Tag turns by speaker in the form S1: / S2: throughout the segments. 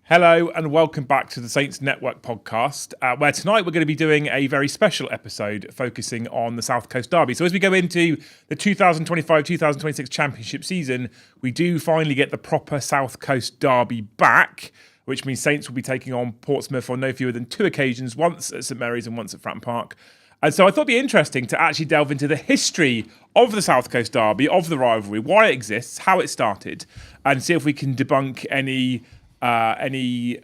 S1: Hello and welcome back to the Saints Network podcast, where tonight we're going to be doing a very special episode focusing on the South Coast Derby. So as we go into the 2025-2026 Championship season, we do finally get the proper South Coast Derby back, which means Saints will be taking on Portsmouth on no fewer than two occasions, once at St Mary's and once at Fratton Park. And so I thought it'd be interesting to actually delve into the history of the South Coast Derby, of the rivalry, why it exists, how it started, and see if we can debunk any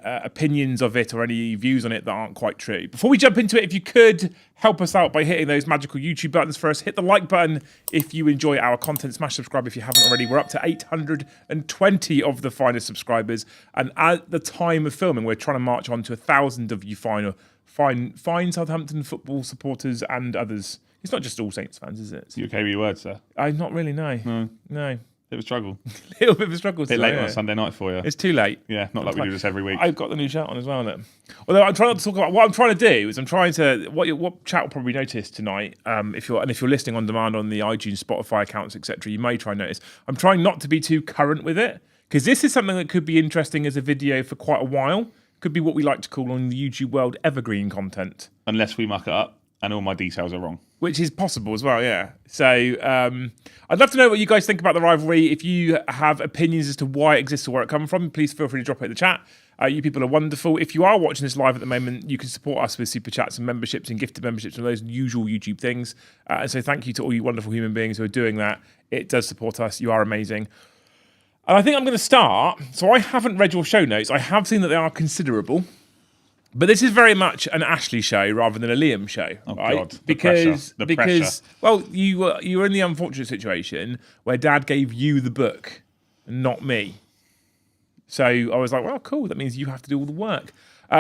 S1: opinions of it or any views on it that aren't quite true. Before we jump into it, if you could help us out by hitting those magical YouTube buttons for us, hit the like button if you enjoy our content, smash subscribe if you haven't already. We're up to 820 of the finest subscribers, and at the time of filming, we're trying to march on to 1,000 of you fine Southampton football supporters and others. It's not just all Saints fans, is it?
S2: You okay with your words, sir?
S1: I'm not really, no.
S2: Bit of a struggle.
S1: A little bit of a struggle.
S2: Bit late on a Sunday night for you.
S1: It's too late.
S2: Yeah, not like we do this every week.
S1: I've got the new shirt on as well, isn't it? Although I'm trying not to talk about what I'm trying to do is what chat will probably notice tonight. If you're listening on demand on the iTunes, Spotify accounts, etc., you may try and notice. I'm trying not to be too current with it because this is something that could be interesting as a video for quite a while. Could be what we like to call on the YouTube world evergreen content.
S2: Unless we muck it up and all my details are wrong.
S1: Which is possible as well, yeah. So I'd love to know what you guys think about the rivalry. If you have opinions as to why it exists or where it comes from, please feel free to drop it in the chat. You people are wonderful. If you are watching this live at the moment, you can support us with super chats and memberships and gifted memberships and those usual YouTube things. And so thank you to all you wonderful human beings who are doing that. It does support us. You are amazing. And I think I'm going to start. So I haven't read your show notes. I have seen that they are considerable. But this is very much an Ashley show rather than a Liam show, right?
S2: God,
S1: because
S2: pressure.
S1: Well, you were in the unfortunate situation where Dad gave you the book, and not me. So I was like, well, cool. That means you have to do all the work,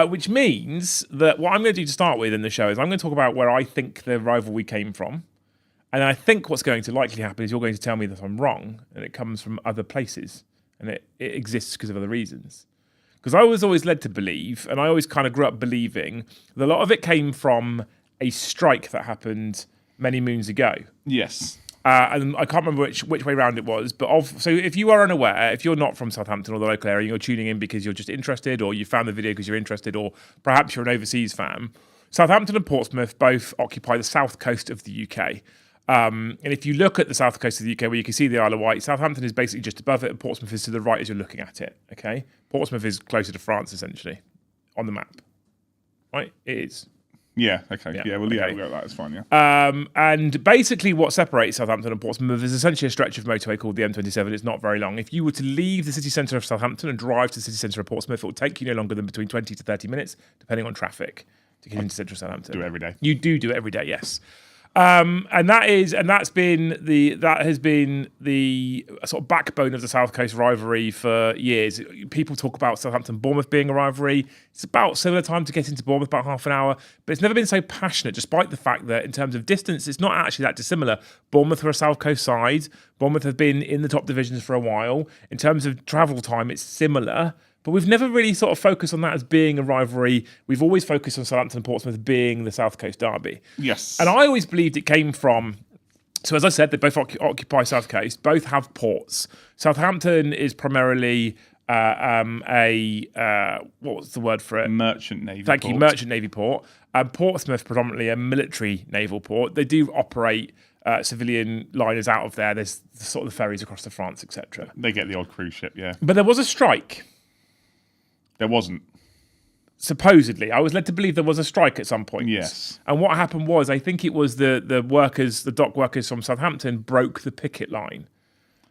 S1: which means that what I'm going to do to start with in the show is I'm going to talk about where I think the rivalry came from, and I think what's going to likely happen is you're going to tell me that I'm wrong and it comes from other places and it exists because of other reasons. Because I was always led to believe, and I always kind of grew up believing, that a lot of it came from a strike that happened many moons ago.
S2: Yes.
S1: And I can't remember which way round it was. So if you are unaware, if you're not from Southampton or the local area, you're tuning in because you're just interested, or you found the video because you're interested, or perhaps you're an overseas fan, Southampton and Portsmouth both occupy the south coast of the UK. And if you look at the south coast of the UK, where you can see the Isle of Wight, Southampton is basically just above it, and Portsmouth is to the right as you're looking at it. Okay, Portsmouth is closer to France, essentially, on the map. Right, it is.
S2: Yeah. Okay. Yeah. We'll go with that. It's fine.
S1: Yeah. And basically, what separates Southampton and Portsmouth is essentially a stretch of motorway called the M27. It's not very long. If you were to leave the city centre of Southampton and drive to the city centre of Portsmouth, it will take you no longer than between 20 to 30 minutes, depending on traffic, to get into central Southampton.
S2: Do it every day.
S1: You do it every day. Yes. And that has been the sort of backbone of the South Coast rivalry for years. People talk about Southampton Bournemouth being a rivalry. It's about similar time to get into Bournemouth, about half an hour, but it's never been so passionate, despite the fact that in terms of distance, it's not actually that dissimilar. Bournemouth are a South Coast side. Bournemouth have been in the top divisions for a while. In terms of travel time, it's similar. But we've never really sort of focused on that as being a rivalry. We've always focused on Southampton and Portsmouth being the South Coast Derby.
S2: Yes.
S1: And I always believed it came from... So as I said, they both occupy South Coast. Both have ports. Southampton is primarily what was the word for it?
S2: Merchant Navy
S1: Thank
S2: port.
S1: you, merchant Navy port. And Portsmouth, predominantly a military naval port. They do operate civilian liners out of there. There's sort of the ferries across to France, etc.
S2: They get the odd cruise ship, yeah.
S1: But there was a strike.
S2: There wasn't.
S1: Supposedly. I was led to believe there was a strike at some point.
S2: Yes.
S1: And what happened was, I think it was the dock workers from Southampton broke the picket line.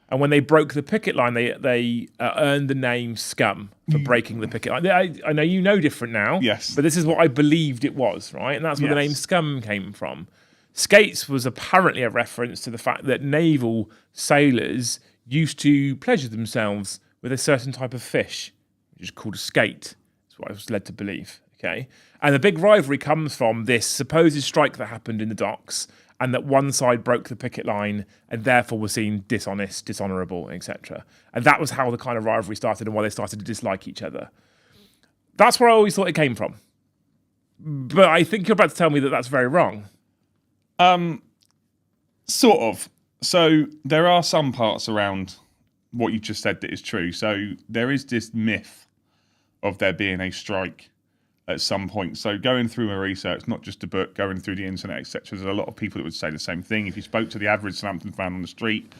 S1: And when they broke the picket line, they earned the name Scum for breaking the picket line. I know you know different now.
S2: Yes.
S1: But this is what I believed it was, right? And that's where the name Scum came from. Skates was apparently a reference to the fact that naval sailors used to pleasure themselves with a certain type of fish, which is called a skate. That's what I was led to believe. Okay, and the big rivalry comes from this supposed strike that happened in the docks, and that one side broke the picket line and therefore was seen dishonest, dishonourable, etc. And that was how the kind of rivalry started and why they started to dislike each other. That's where I always thought it came from. But I think you're about to tell me that that's very wrong.
S2: Sort of. So there are some parts around what you just said that is true. So there is this myth of there being a strike at some point. So going through my research, not just a book, going through the internet, etc., there's a lot of people that would say the same thing. If you spoke to the average Southampton fan on the street,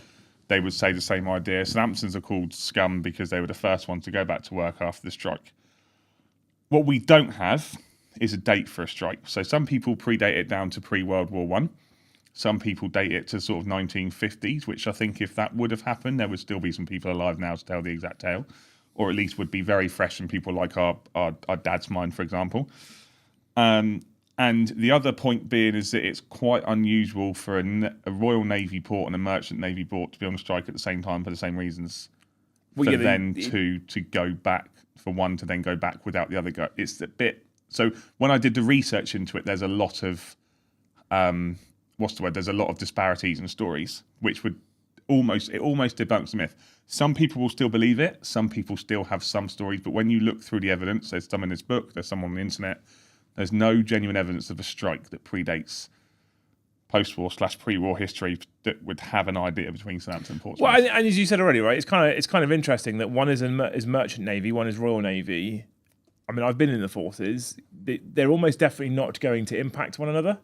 S2: they would say the same idea. Southamptons are called scum because they were the first ones to go back to work after the strike. What we don't have is a date for a strike. So some people predate it down to pre-World War One. Some people date it to sort of 1950s, which I think if that would have happened, there would still be some people alive now to tell the exact tale, or at least would be very fresh in people like our dad's mind, for example. And the other point being is that it's quite unusual for a Royal Navy port and a Merchant Navy port to be on strike at the same time for the same reasons. To go back, for one to then go back without the other go. It's a bit... So when I did the research into it, there's a lot of... There's a lot of disparities in stories, which would almost debunks the myth. Some people will still believe it. Some people still have some stories. But when you look through the evidence, there's some in this book, there's some on the internet, there's no genuine evidence of a strike that predates post-war / pre-war history that would have an idea between Southampton and Portsmouth.
S1: Well, and as you said already, right, it's kind of interesting that one is Merchant Navy, one is Royal Navy. I mean, I've been in the forces. They're almost definitely not going to impact one another.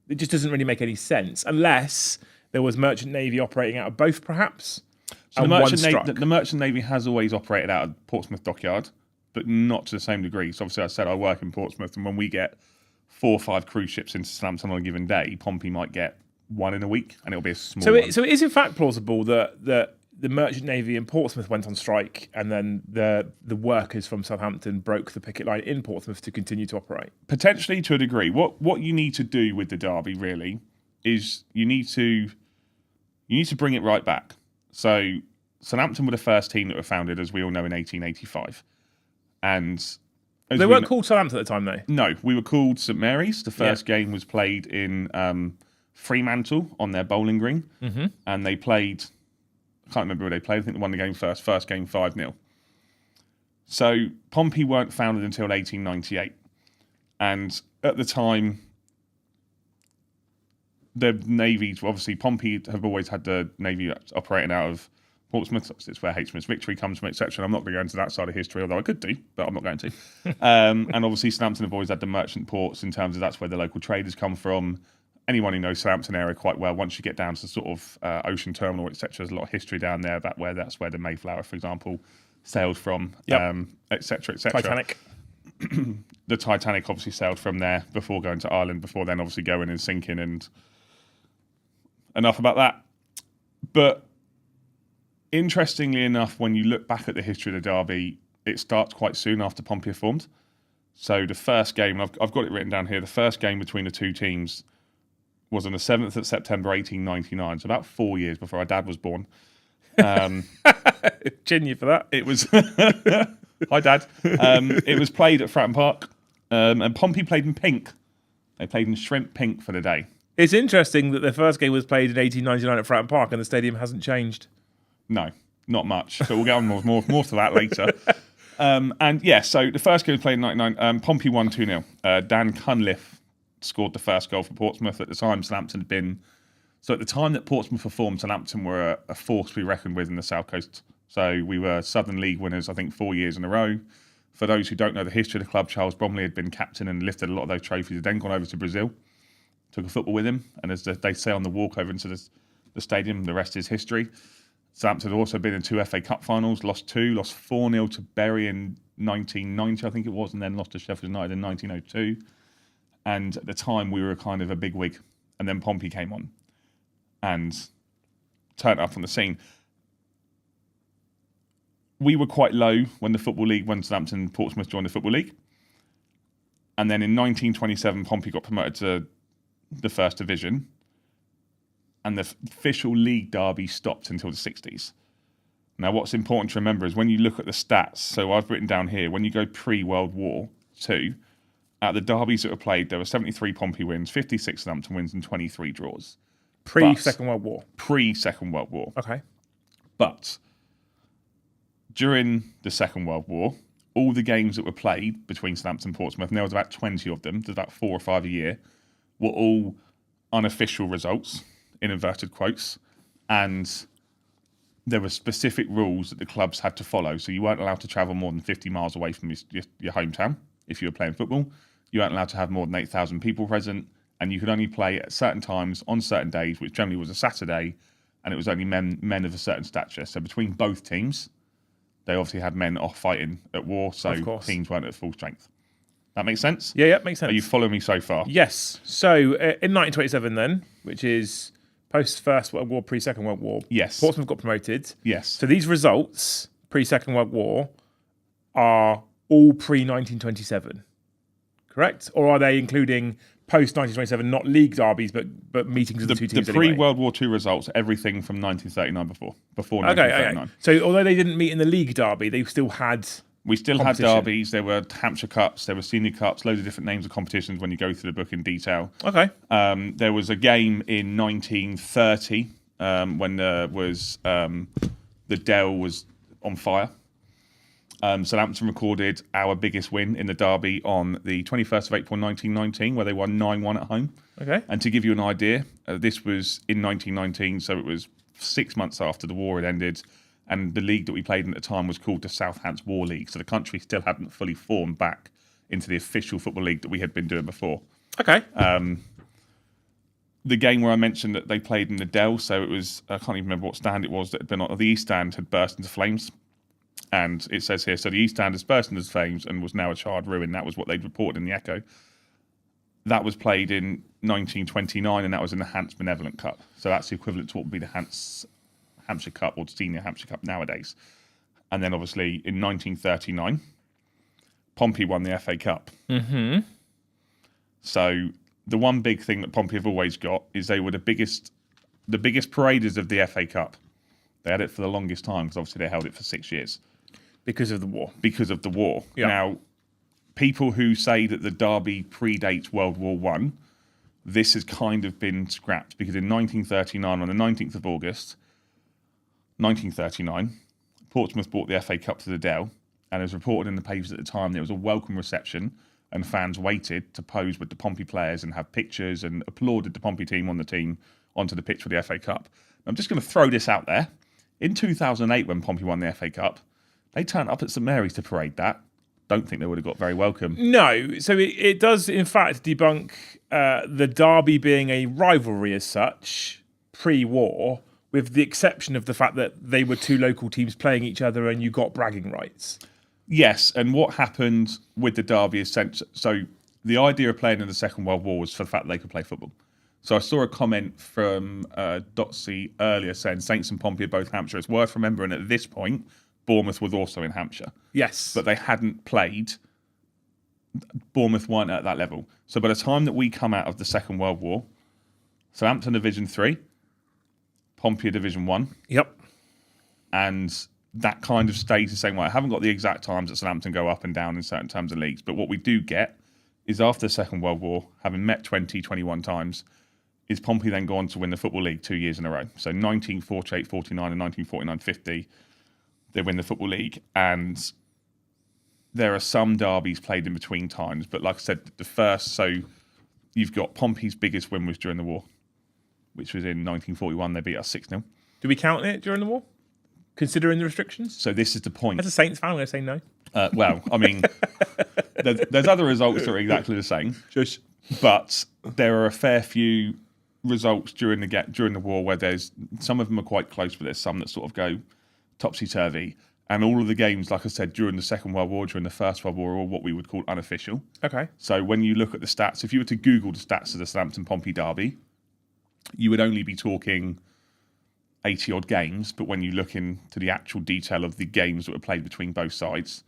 S1: It just doesn't really make any sense unless there was Merchant Navy operating out of both, perhaps.
S2: So the Merchant Navy has always operated out of Portsmouth Dockyard, but not to the same degree. So obviously, I said I work in Portsmouth, and when we get 4 or 5 cruise ships into Southampton on a given day, Pompey might get 1 in a week, and it'll be a small one.
S1: So it is in fact plausible that the Merchant Navy in Portsmouth went on strike, and then the workers from Southampton broke the picket line in Portsmouth to continue to operate.
S2: Potentially to a degree. What you need to do with the derby really is you need to bring it right back. So Southampton were the first team that were founded, as we all know, in 1885, and
S1: they weren't called Southampton at the time, though.
S2: No, we were called St Mary's. The first game was played in Fremantle on their bowling green, and they played. I can't remember who they played. I think they won the game first. First game 5-0. So Pompey weren't founded until 1898. And at the time, the navies, obviously Pompey have always had the navy operating out of Portsmouth. It's where HMS Victory comes from, etc. And I'm not going to go into that side of history, although I could do, but I'm not going to. And obviously Southampton have always had the merchant ports in terms of that's where the local traders come from. Anyone who knows Southampton area quite well, once you get down to sort of Ocean Terminal, etc., there's a lot of history down there about that's where the Mayflower, for example, sailed from, etc., etc.
S1: Titanic.
S2: The Titanic obviously sailed from there before going to Ireland, before then obviously going and sinking, and enough about that. But interestingly enough, when you look back at the history of the derby, it starts quite soon after Pompey formed. So the first game, I've got it written down here, the first game between the two teams was on the 7th of September 1899, so about 4 years before our dad was born.
S1: Chin you for that.
S2: It was... Hi, Dad. It was played at Fratton Park, and Pompey played in pink. They played in shrimp pink for the day.
S1: It's interesting that the first game was played in 1899 at Fratton Park, and the stadium hasn't changed.
S2: No, not much. So we'll get on more to that later. So the first game was played in 1999. Pompey won 2-0. Dan Cunliffe scored the first goal for Portsmouth. At the time, Southampton had been... So at the time that Portsmouth formed, Southampton were a force to be reckoned with in the South Coast. So we were Southern League winners, I think, 4 years in a row. For those who don't know the history of the club, Charles Bromley had been captain and lifted a lot of those trophies. He'd then gone over to Brazil, took a football with him, and as they say on the walk over into the stadium, the rest is history. Southampton had also been in 2 FA Cup finals, lost 4-0 to Bury in 1990, I think it was, and then lost to Sheffield United in 1902. And at the time, we were kind of a big wig. And then Pompey came on and turned up on the scene. We were quite low when Southampton and Portsmouth joined the Football League. And then in 1927, Pompey got promoted to the First Division. And the official league derby stopped until the 60s. Now, what's important to remember is when you look at the stats, so I've written down here, when you go pre-World War II, out of the derbies that were played, there were 73 Pompey wins, 56 Southampton wins, and 23 draws.
S1: Pre-Second World War?
S2: Pre-Second World War.
S1: Okay.
S2: But during the Second World War, all the games that were played between Southampton and Portsmouth, and there was about 20 of them, there's about 4 or 5 a year, were all unofficial results, in inverted quotes, and there were specific rules that the clubs had to follow. So you weren't allowed to travel more than 50 miles away from your hometown if you were playing football. You weren't allowed to have more than 8,000 people present, and you could only play at certain times on certain days, which generally was a Saturday, and it was only men of a certain stature. So between both teams, they obviously had men off fighting at war, so teams weren't at full strength. That makes sense?
S1: Yeah, makes sense.
S2: Are you following me so far?
S1: Yes. So in 1927 then, which is post First World War, pre-Second World War,
S2: Yes.
S1: Portsmouth got promoted.
S2: Yes.
S1: So these results, pre-Second World War, are all pre-1927, correct? Or are they including post-1927, not league derbies, but meetings of the two teams
S2: The
S1: anyway?
S2: pre-World War II results, everything from 1939 before 1939.
S1: Okay. So although they didn't meet in the league derby, they still had
S2: We still had derbies. There were Hampshire Cups. There were Senior Cups. Loads of different names of competitions when you go through the book in detail.
S1: Okay.
S2: There was a game in 1930 when there was the Dell was on fire. Southampton recorded our biggest win in the derby on the 21st of April 1919, where they won 9-1 at home.
S1: Okay.
S2: And to give you an idea, this was in 1919, so it was 6 months after the war had ended. And the league that we played in at the time was called the Southampton War League. So the country still hadn't fully formed back into the official football league that we had been doing before.
S1: Okay.
S2: The game where I mentioned that they played in the Dell, so it was, I can't even remember what stand it was that had been on, the East Stand had burst into flames. And it says here, so the East Stand has burst into flames and was now a charred ruin. That was what they'd reported in the Echo. That was played in 1929, and that was in the Hants Benevolent Cup. So that's the equivalent to what would be the Hampshire Cup or the Senior Hampshire Cup nowadays. And then obviously in 1939, Pompey won the FA Cup.
S1: Mm-hmm.
S2: So the one big thing that Pompey have always got is they were the biggest paraders of the FA Cup. They had it for the longest time because obviously they held it for 6 years.
S1: Because of the war.
S2: Yeah. Now, people who say that the derby predates World War I, this has kind of been scrapped because in 1939, on the 19th of August, 1939, Portsmouth brought the FA Cup to the Dell, and as reported in the papers at the time, there was a welcome reception and fans waited to pose with the Pompey players and have pictures and applauded the Pompey team onto the pitch for the FA Cup. I'm just going to throw this out there. In 2008, when Pompey won the FA Cup, they turned up at St Mary's to parade that. Don't think they would have got very welcome.
S1: No. So it does, in fact, debunk the derby being a rivalry as such, pre-war, with the exception of the fact that they were two local teams playing each other and you got bragging rights.
S2: Yes, and what happened with the derby is so the idea of playing in the Second World War was for the fact that they could play football. So I saw a comment from Dotsy earlier saying Saints and Pompey are both Hampshire. It's worth remembering at this point, Bournemouth was also in Hampshire.
S1: Yes.
S2: But they hadn't played. Bournemouth weren't at that level. So by the time that we come out of the Second World War, Southampton Division 3, Pompey are Division 1.
S1: Yep.
S2: And that kind of stays the same way. I haven't got the exact times that Southampton go up and down in certain terms of leagues, but what we do get is after the Second World War, having met 21 times, is Pompey then go on to win the Football League 2 years in a row. So 1948, 49 and 1949, 50, they win the Football League. And there are some derbies played in between times. But like I said, the first, so you've got Pompey's biggest win was during the war, which was in 1941. They beat us 6-0.
S1: Do we count it during the war? Considering the restrictions?
S2: So this is the point.
S1: As a Saints fan, I'm going to say no.
S2: Well, I mean, there's other results that are exactly the same.
S1: Shush.
S2: But there are a fair few results during the war where there's some of them are quite close, but there's some that sort of go topsy-turvy. And all of the games, like I said, during the Second World War, during the First World War, are all what we would call unofficial.
S1: Okay.
S2: So when you look at the stats, if you were to Google the stats of the Southampton-Pompey derby, you would only be talking 80-odd games. But when you look into the actual detail of the games that were played between both sides,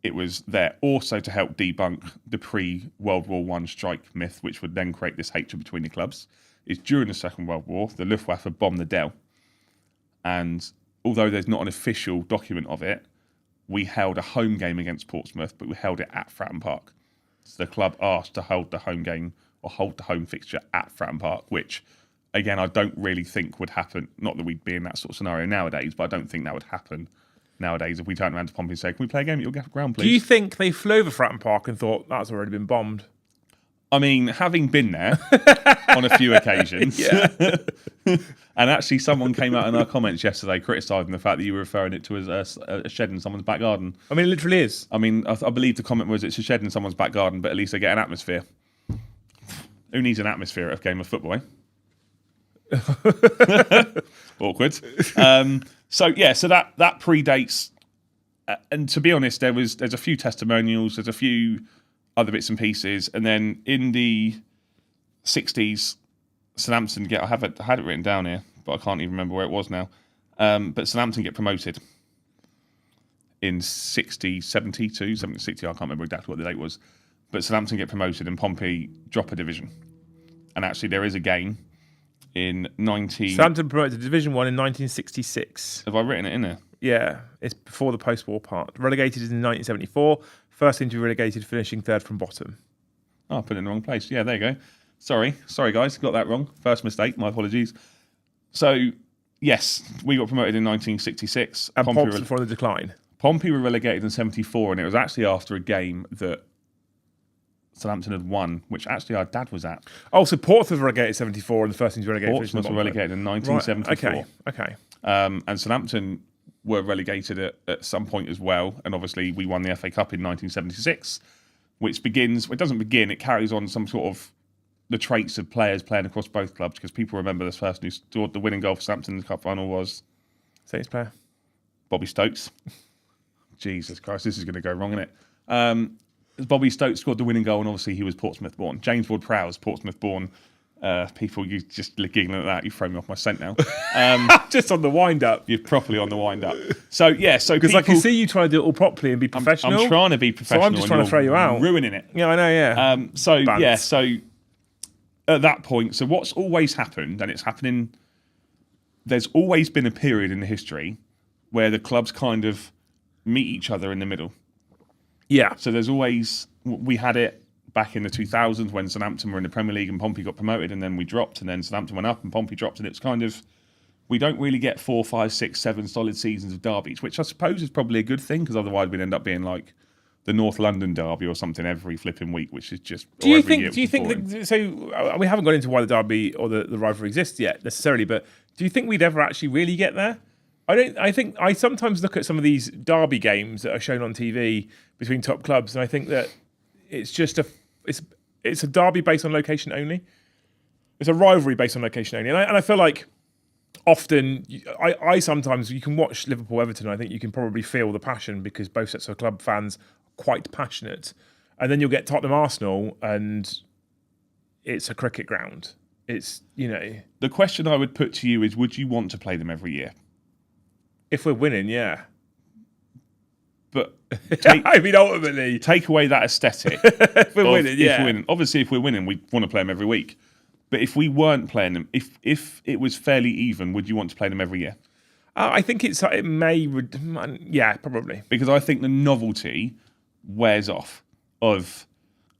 S2: it was there also to help debunk the pre-World War I strike myth, which would then create this hatred between the clubs. Is during the Second World War, the Luftwaffe bombed the Dell. And although there's not an official document of it, we held a home game against Portsmouth, but we held it at Fratton Park. So the club asked to hold the home game or hold the home fixture at Fratton Park, which, again, I don't really think would happen. Not that we'd be in that sort of scenario nowadays, but I don't think that would happen nowadays if we turned around to Pompey and said, can we play a game at your ground, please?
S1: Do you think they flew over Fratton Park and thought, that's already been bombed?
S2: I mean, having been there on a few occasions, and actually someone came out in our comments yesterday criticising the fact that you were referring it to as a shed in someone's back garden.
S1: I mean, it literally is.
S2: I mean, I believe the comment was it's a shed in someone's back garden, but at least they get an atmosphere. Who needs an atmosphere at a game of football, eh? Awkward. So that predates, and to be honest, there's a few testimonials, there's a few other bits and pieces, and then in the 60s, Southampton I had it written down here, but I can't even remember where it was now. But Southampton get promoted in 60, 72, 70, 60, I can't remember exactly what the date was. But Southampton get promoted and Pompey drop a division. And actually there is a game in 19...
S1: Southampton promoted to Division 1 in 1966.
S2: Have I written it in there?
S1: Yeah, it's before the post-war part. Relegated in 1974. First team to be relegated, finishing third from bottom.
S2: Oh, I put it in the wrong place. Yeah, there you go. Sorry guys, got that wrong. First mistake, my apologies. So, yes, we got promoted in 1966.
S1: And Pompey before the decline.
S2: Pompey were relegated in 74, and it was actually after a game that Southampton had won, which actually our dad was at.
S1: Oh, so Portsmouth were relegated in 74 and the first team to be relegated.
S2: Portsmouth were relegated in 1974.
S1: Right. Okay.
S2: And Southampton were relegated at some point as well, and obviously we won the FA Cup in 1976, which it carries on some sort of the traits of players playing across both clubs, because people remember this person who scored the winning goal for Southampton in the cup final was...
S1: Saints player?
S2: Bobby Stokes. Jesus Christ, this is going to go wrong, isn't it? Bobby Stokes scored the winning goal, and obviously he was Portsmouth born. James Ward-Prowse, Portsmouth born. People, you just giggling at that, you throw me off my scent now.
S1: Just on the wind up.
S2: You're properly on the wind up. So
S1: because I can see you trying to do it all properly and be professional.
S2: I'm trying to be professional.
S1: So I'm just trying to throw you out,
S2: ruining it.
S1: Yeah, I know. Yeah.
S2: So at that point, so what's always happened, and it's happening. There's always been a period in the history where the clubs kind of meet each other in the middle.
S1: Yeah.
S2: So we had it back in the 2000s when Southampton were in the Premier League and Pompey got promoted, and then we dropped, and then Southampton went up and Pompey dropped, and it's kind of, we don't really get 4, 5, 6, 7 solid seasons of derbies, which I suppose is probably a good thing, because otherwise we'd end up being like the North London derby or something every flipping week, which is just... Do you think
S1: so we haven't got into why the derby or the rivalry exists yet necessarily, but do you think we'd ever actually really get there? I think I sometimes look at some of these derby games that are shown on TV between top clubs, and I think that it's just it's a derby based on location only. It's a rivalry based on location only, and I feel like often I sometimes, you can watch Liverpool Everton, and I think you can probably feel the passion because both sets of club fans are quite passionate, and then you'll get Tottenham Arsenal, and it's a cricket ground. It's,
S2: the question I would put to you is, would you want to play them every year?
S1: If we're winning, yeah.
S2: But
S1: ultimately,
S2: take away that aesthetic.
S1: If we're winning, yeah.
S2: Obviously, if we're winning, we want to play them every week. But if we weren't playing them, if it was fairly even, would you want to play them every year?
S1: I think it may, yeah, probably.
S2: Because I think the novelty wears off. I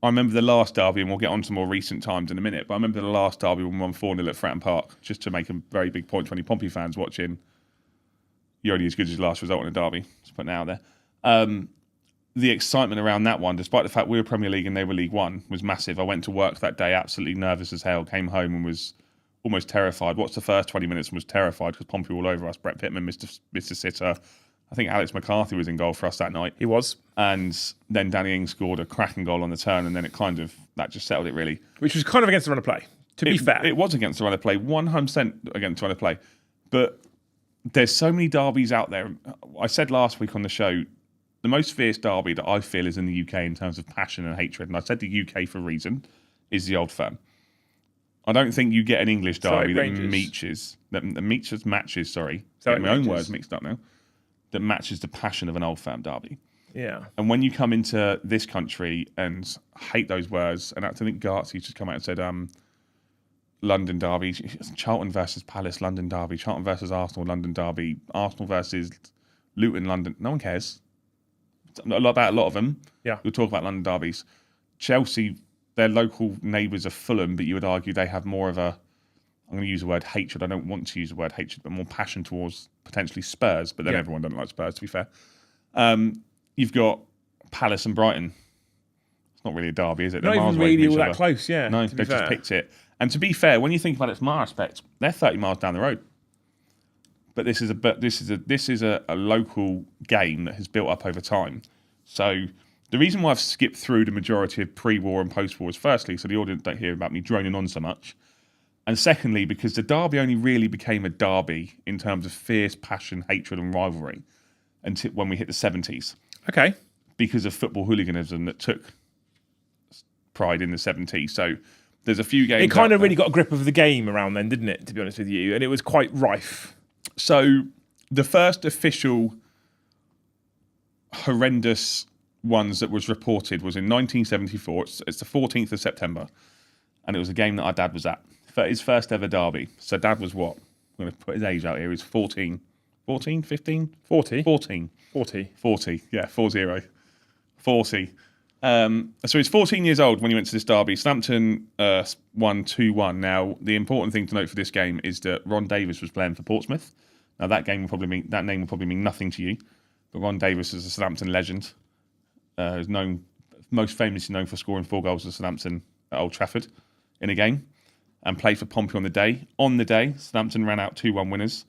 S2: remember the last derby, and we'll get on to more recent times in a minute, but I remember the last derby when we won 4-0 at Fratton Park, just to make a very big point to any Pompey fans watching. You're only as good as your last result in a derby. Just putting it out there. The excitement around that one, despite the fact we were Premier League and they were League One, was massive. I went to work that day absolutely nervous as hell, came home and was almost terrified. Watched the first 20 minutes and was terrified because Pompey were all over us. Brett Pittman, Mr. Sitter. I think Alex McCarthy was in goal for us that night.
S1: He was.
S2: And then Danny Ings scored a cracking goal on the turn, and then that just settled it really.
S1: Which was kind of against the run of play, to be fair.
S2: It was against the run of play, 100% against the run of play. But there's so many derbies out there. I said last week on the show, the most fierce derby that I feel is in the UK in terms of passion and hatred, and I said the UK for a reason, is the Old Firm. I don't think you get an English derby that matches, getting my own words mixed up now, that matches the passion of an Old Firm derby.
S1: Yeah.
S2: And when you come into this country and hate those words, and I think Gartsy's just come out and said, London derby, Charlton versus Palace, London derby, Charlton versus Arsenal, London derby, Arsenal versus Luton, London. No one cares. About a lot of them.
S1: Yeah.
S2: You'll talk about London derbies. Chelsea, their local neighbours are Fulham, but you would argue they have more of a, I'm going to use the word hatred. I don't want to use the word hatred, but more passion towards potentially Spurs, but then everyone doesn't like Spurs, to be fair. You've got Palace and Brighton. It's not really a derby, is it?
S1: Not
S2: They're miles
S1: even
S2: away from
S1: really
S2: each
S1: all that
S2: other.
S1: close, yeah.
S2: No,
S1: to be
S2: they just
S1: fair.
S2: picked it. And to be fair, when you think about it from our aspect, they're 30 miles down the road. But this is a local game that has built up over time. So the reason why I've skipped through the majority of pre-war and post-war is firstly, so the audience don't hear about me droning on so much. And secondly, because the derby only really became a derby in terms of fierce passion, hatred and rivalry until when we hit the 70s.
S1: Okay.
S2: Because of football hooliganism that took pride in the 70s. So there's a few games.
S1: It kind of really got a grip of the game around then, didn't it, to be honest with you? And it was quite rife.
S2: So the first official horrendous ones that was reported was in 1974. It's the 14th of September. And it was a game that our dad was at. His first ever derby. So dad was what? I'm going to put his age out here. He's 14, 15?
S1: 40.
S2: 14.
S1: 40.
S2: 40, yeah, 40. 40. So he's 14 years old when he went to this derby. Southampton won 2-1. Now, the important thing to note for this game is that Ron Davis was playing for Portsmouth. Now, that name will probably mean nothing to you. But Ron Davis is a Southampton legend. Is most famously known for scoring 4 goals for Southampton at Old Trafford in a game, and played for Pompey on the day. On the day, Southampton ran out 2-1 winners.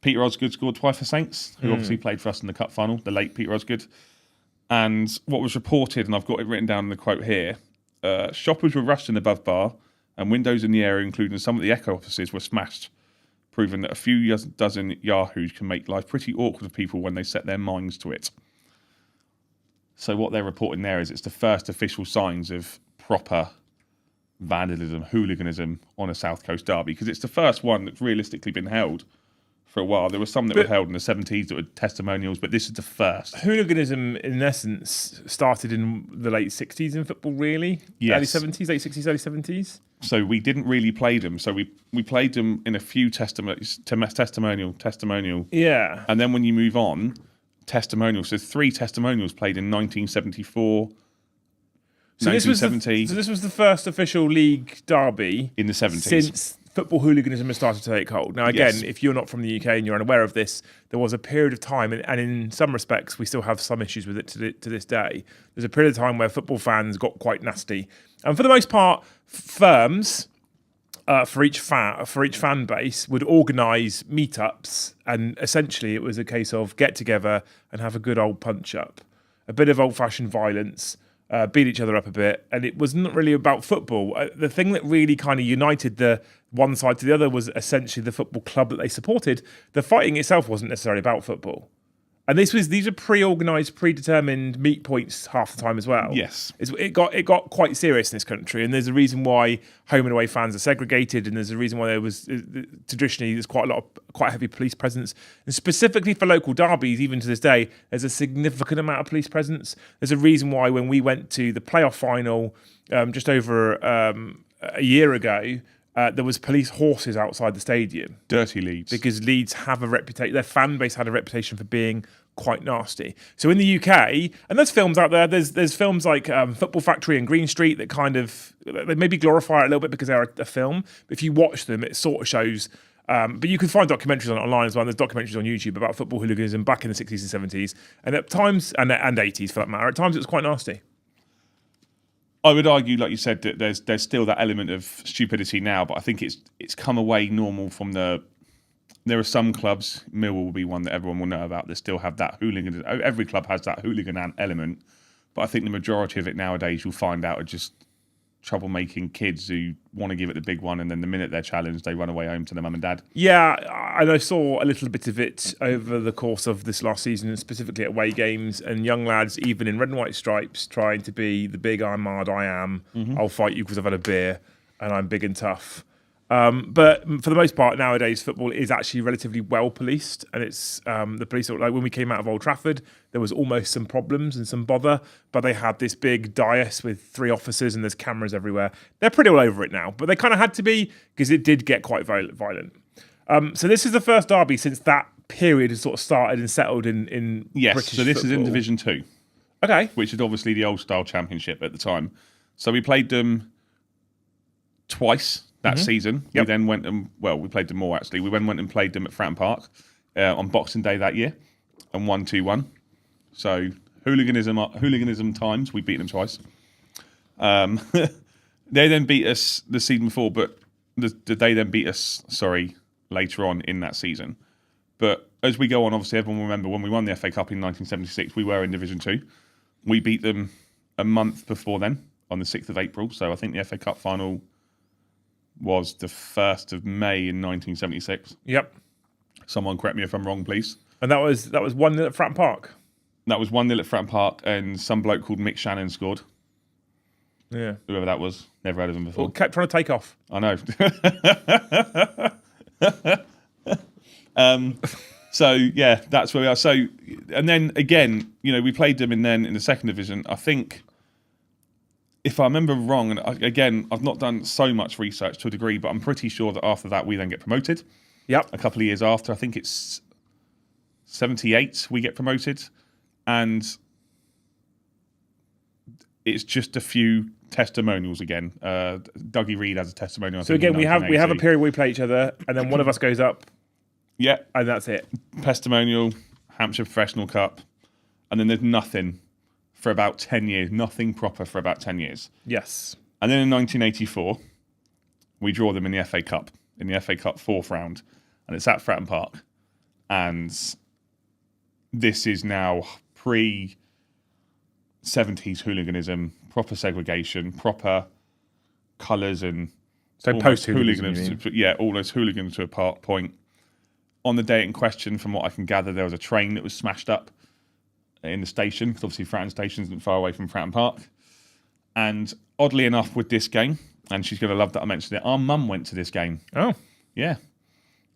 S2: Peter Osgood scored twice for Saints, who obviously played for us in the cup final, the late Peter Osgood. And what was reported, and I've got it written down in the quote here, shoppers were rushed in above bar, and windows in the area, including some of the Echo offices, were smashed, proving that a few dozen yahoos can make life pretty awkward for people when they set their minds to it. So what they're reporting there is it's the first official signs of proper vandalism, hooliganism on a South Coast derby, because it's the first one that's realistically been held for a while. There were some that were held in the 70s that were testimonials, but this is the first.
S1: Hooliganism, in essence, started in the late 60s in football, really?
S2: Yes.
S1: Early 70s, late 60s, early 70s?
S2: So we didn't really play them. So we played them in a few testimonial.
S1: Yeah.
S2: And then when you move on, testimonials. So 3 testimonials played in 1974,
S1: So this
S2: 1970.
S1: this was the first official league derby
S2: in the 70s.
S1: since football hooliganism has started to take hold. Now, again,
S2: Yes.
S1: if you're not from the UK and you're unaware of this, there was a period of time, and in some respects, we still have some issues with it to this day. There's a period of time where football fans got quite nasty, and for the most part, firms for each fan base would organise meetups, and essentially it was a case of get together and have a good old punch up, a bit of old fashioned violence. Beat each other up a bit, and it wasn't really about football. The thing that really kind of united the one side to the other was essentially the football club that they supported. The fighting itself wasn't necessarily about football, and these are pre-organised, predetermined meet points half the time as well.
S2: Yes.
S1: It got quite serious in this country, and there's a reason why home and away fans are segregated, and there's a reason why there was traditionally there's quite a heavy police presence, and specifically for local derbies, even to this day, there's a significant amount of police presence. There's a reason why when we went to the playoff final just over a year ago, there was police horses outside the stadium.
S2: Dirty Leeds.
S1: Because Leeds have a reputation, their fan base had a reputation for being quite nasty. So in the UK, and there's films out there, there's films like Football Factory and Green Street that kind of, they maybe glorify it a little bit because they're a film, but if you watch them, it sort of shows, but you can find documentaries on it online as well. There's documentaries on YouTube about football hooliganism back in the 60s and 70s, and at times, and 80s for that matter, at times it was quite nasty.
S2: I would argue, like you said, that there's still that element of stupidity now, but I think it's come away normal from the. There are some clubs, Millwall will be one that everyone will know about, that still have that hooligan. Every club has that hooligan element, but I think the majority of it nowadays you'll find out are just troublemaking kids who want to give it the big one, and then the minute they're challenged, they run away home to their mum and dad.
S1: Yeah, and I saw a little bit of it over the course of this last season, specifically at away games, and young lads, even in red and white stripes, trying to be the big I'm hard I am. I'll fight you because I've had a beer and I'm big and tough. But for the most part, nowadays, football is actually relatively well policed, and it's the police. Like when we came out of Old Trafford, there was almost some problems and some bother, but they had this big dais with 3 officers, and there's cameras everywhere. They're pretty all over it now, but they kind of had to be because it did get quite violent. So this is the first derby since that period has sort of started and settled in
S2: Yes,
S1: British
S2: so this
S1: football.
S2: is in Division 2.
S1: Okay,
S2: Which is obviously the old style Championship at the time. So we played them twice that season.
S1: Yep.
S2: We then went and, we played them more actually. We then went and played them at Fratton Park on Boxing Day that year and won 2-1. So hooliganism times, we beat them twice. They then beat us the season before, but they then beat us, later on in that season. But as we go on, obviously, everyone will remember when we won the FA Cup in 1976, we were in Division 2. We beat them a month before then, on the 6th of April. So I think the FA Cup final was the 1st of May in 1976.
S1: Yep.
S2: Someone correct me if I'm wrong, please.
S1: And that was 1-0 at Fratton Park. That
S2: was 1-0 at Fratton Park, and some bloke called Mick Shannon scored.
S1: Yeah.
S2: Whoever that was. Never heard of him before.
S1: Well, kept trying to take off.
S2: I know. So, yeah, that's where we are. So, and then, again, we played them in the second division. I think, if I remember wrong, and again, I've not done so much research to a degree, but I'm pretty sure that after that we then get promoted.
S1: Yep.
S2: A couple of years after. I think it's 78 we get promoted. And it's just a few testimonials again. Dougie Reid has a testimonial.
S1: So again, we have a period where we play each other, and then one of us goes up.
S2: Yeah,
S1: and that's it.
S2: Testimonial, Hampshire Professional Cup, and then there's nothing for about 10 years. Nothing proper for about 10 years.
S1: Yes.
S2: And then in 1984, we draw them in the FA Cup, fourth round, and it's at Fratton Park, and this is now pre-70s hooliganism, proper segregation, proper colours and
S1: so post-hooliganism.
S2: Yeah, almost hooligans to a point. On the day in question, from what I can gather, there was a train that was smashed up in the station, because obviously Fratton Station isn't far away from Fratton Park. And oddly enough, with this game, and she's going to love that I mentioned it, our mum went to this game.
S1: Oh.
S2: Yeah.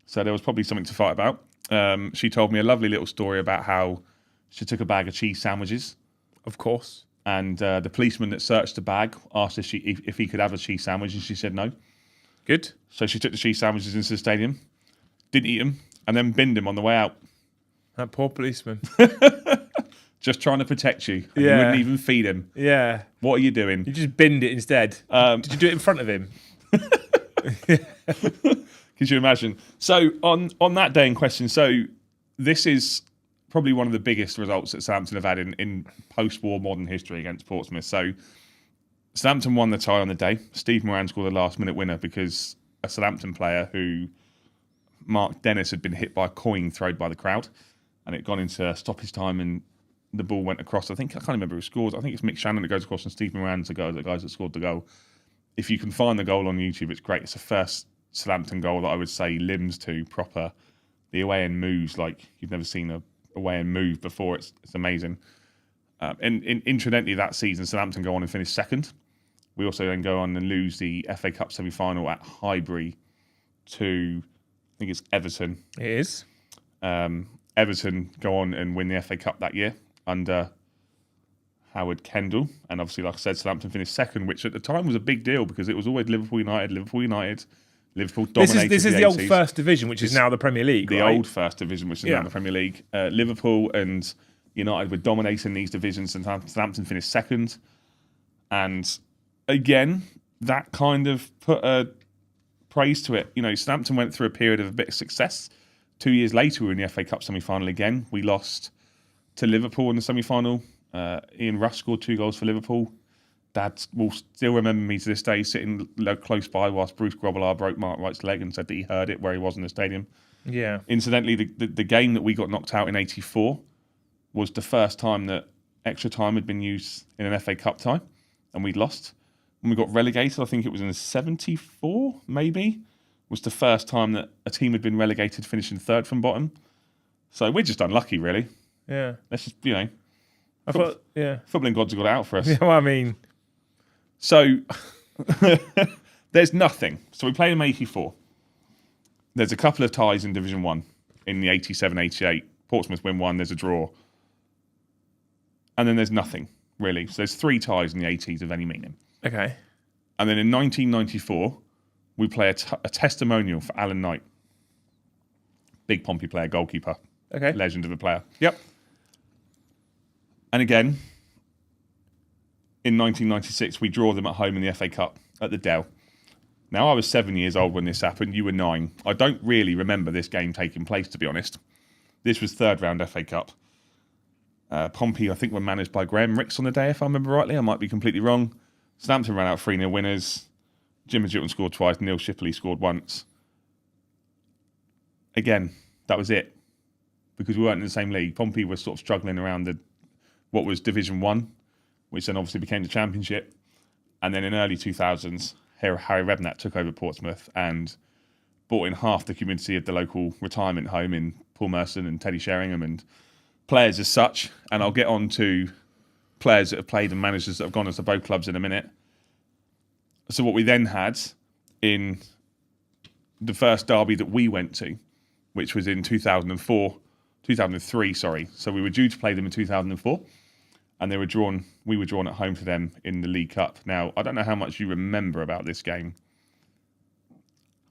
S2: So there was probably something to fight about. She told me a lovely little story about how she took a bag of cheese sandwiches.
S1: Of course.
S2: And the policeman that searched the bag asked if he could have a cheese sandwich, and she said no.
S1: Good.
S2: So she took the cheese sandwiches into the stadium, didn't eat them, and then binned him on the way out.
S1: That poor policeman.
S2: Just trying to protect you.
S1: Yeah.
S2: You wouldn't even feed him.
S1: Yeah.
S2: What are you doing?
S1: You just binned it instead. Did you do it in front of him?
S2: Could you imagine? So on that day in question, so this is probably one of the biggest results that Southampton have had in post-war modern history against Portsmouth. So Southampton won the tie on the day. Steve Moran scored the last-minute winner because a Southampton player who Mark Dennis had been hit by a coin thrown by the crowd, and it gone into stoppage time, and the ball went across. I can't remember who scores. I think it's Mick Shannon that goes across, and Steve Moran's the guys that scored the goal. If you can find the goal on YouTube, it's great. It's the first Southampton goal that I would say limbs to proper. The away end moves like you've never seen a away end move before. It's amazing. And incidentally, that season, Southampton go on and finish second. We also then go on and lose the FA Cup semi-final at Highbury to, I think it's Everton.
S1: It is.
S2: Everton go on and win the FA Cup that year under Howard Kendall. And obviously, like I said, Southampton finished second, which at the time was a big deal because it was always Liverpool United. Liverpool dominated.
S1: This is the old First Division, which is now the Premier League.
S2: The
S1: right?
S2: old First Division, which is now the Premier League. Liverpool and United were dominating these divisions, and Southampton finished second. And again, that kind of put a praise to it. Southampton went through a period of a bit of success. 2 years later, we were in the FA Cup semi-final again. We lost to Liverpool in the semi-final. Ian Rush scored 2 goals for Liverpool. Dad will still remember me to this day sitting close by whilst Bruce Grobbelaar broke Mark Wright's leg and said that he heard it where he was in the stadium.
S1: Yeah.
S2: Incidentally, the game that we got knocked out in 84 was the first time that extra time had been used in an FA Cup tie, and we'd lost. When we got relegated, I think it was in 74, maybe, was the first time that a team had been relegated, finishing third from bottom. So we're just unlucky, really.
S1: Yeah.
S2: Let's just,
S1: footballing
S2: gods have got it out for us.
S1: Yeah, well, I mean...
S2: So, there's nothing. So we played in 84. There's a couple of ties in Division 1 in the 87-88. Portsmouth win 1, there's a draw. And then there's nothing, really. So there's 3 ties in the 80s of any meaning.
S1: Okay.
S2: And then in 1994, we play a testimonial for Alan Knight. Big Pompey player, goalkeeper.
S1: Okay.
S2: Legend of a player.
S1: Yep.
S2: And again... in 1996, we draw them at home in the FA Cup at the Dell. Now, I was 7 years old when this happened. You were 9. I don't really remember this game taking place, to be honest. This was third round FA Cup. Pompey, I think, were managed by Graham Ricks on the day, if I remember rightly. I might be completely wrong. Southampton ran out 3-0 winners. Jim Magilton scored twice. Neil Shipley scored once. Again, that was it. Because we weren't in the same league. Pompey was sort of struggling around what was Division 1, which then obviously became the Championship. And then in early 2000s, Harry Redknapp took over Portsmouth and brought in half the community of the local retirement home in Paul Merson and Teddy Sheringham and players as such. And I'll get on to players that have played and managers that have gone into both clubs in a minute. So what we then had in the first derby that we went to, which was in 2003, sorry. So we were due to play them in 2004, and we were drawn at home to them in the League Cup. Now, I don't know how much you remember about this game,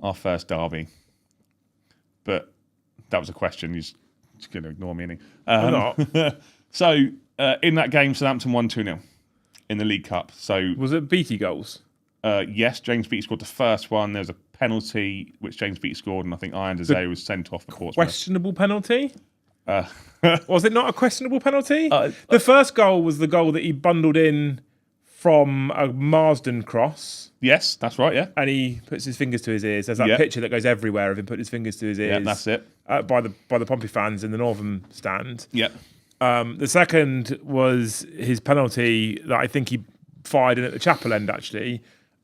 S2: our first derby, but that was a question. You're just going to ignore me,
S1: I'm not.
S2: So in that game, Southampton won 2-0 in the League Cup. So
S1: Was it Beattie goals?
S2: yes, James Beattie scored the first one. There was a penalty which James Beattie scored, and I think Iron Desai was sent off for Portsmouth.
S1: Questionable penalty? Was it not a questionable penalty? The first goal was the goal that he bundled in from a Marsden cross.
S2: Yes, that's right, yeah.
S1: And he puts his fingers to his ears. There's that picture that goes everywhere of him putting his fingers to his ears.
S2: Yeah, that's it.
S1: By the Pompey fans in the Northern stand.
S2: Yeah.
S1: The second was his penalty that I think he fired in at the chapel end, actually.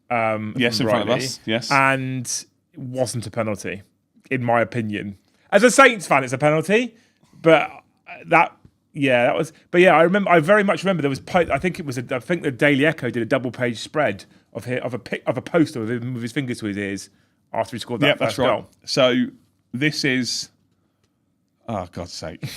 S2: Yes, in front of us. Yes.
S1: And it wasn't a penalty, in my opinion. As a Saints fan, it's a penalty, but that was. But yeah, I very much remember there was. I think the Daily Echo did a double-page spread of a poster of him with his fingers to his ears after he scored that first goal.
S2: So this is, oh God's sake.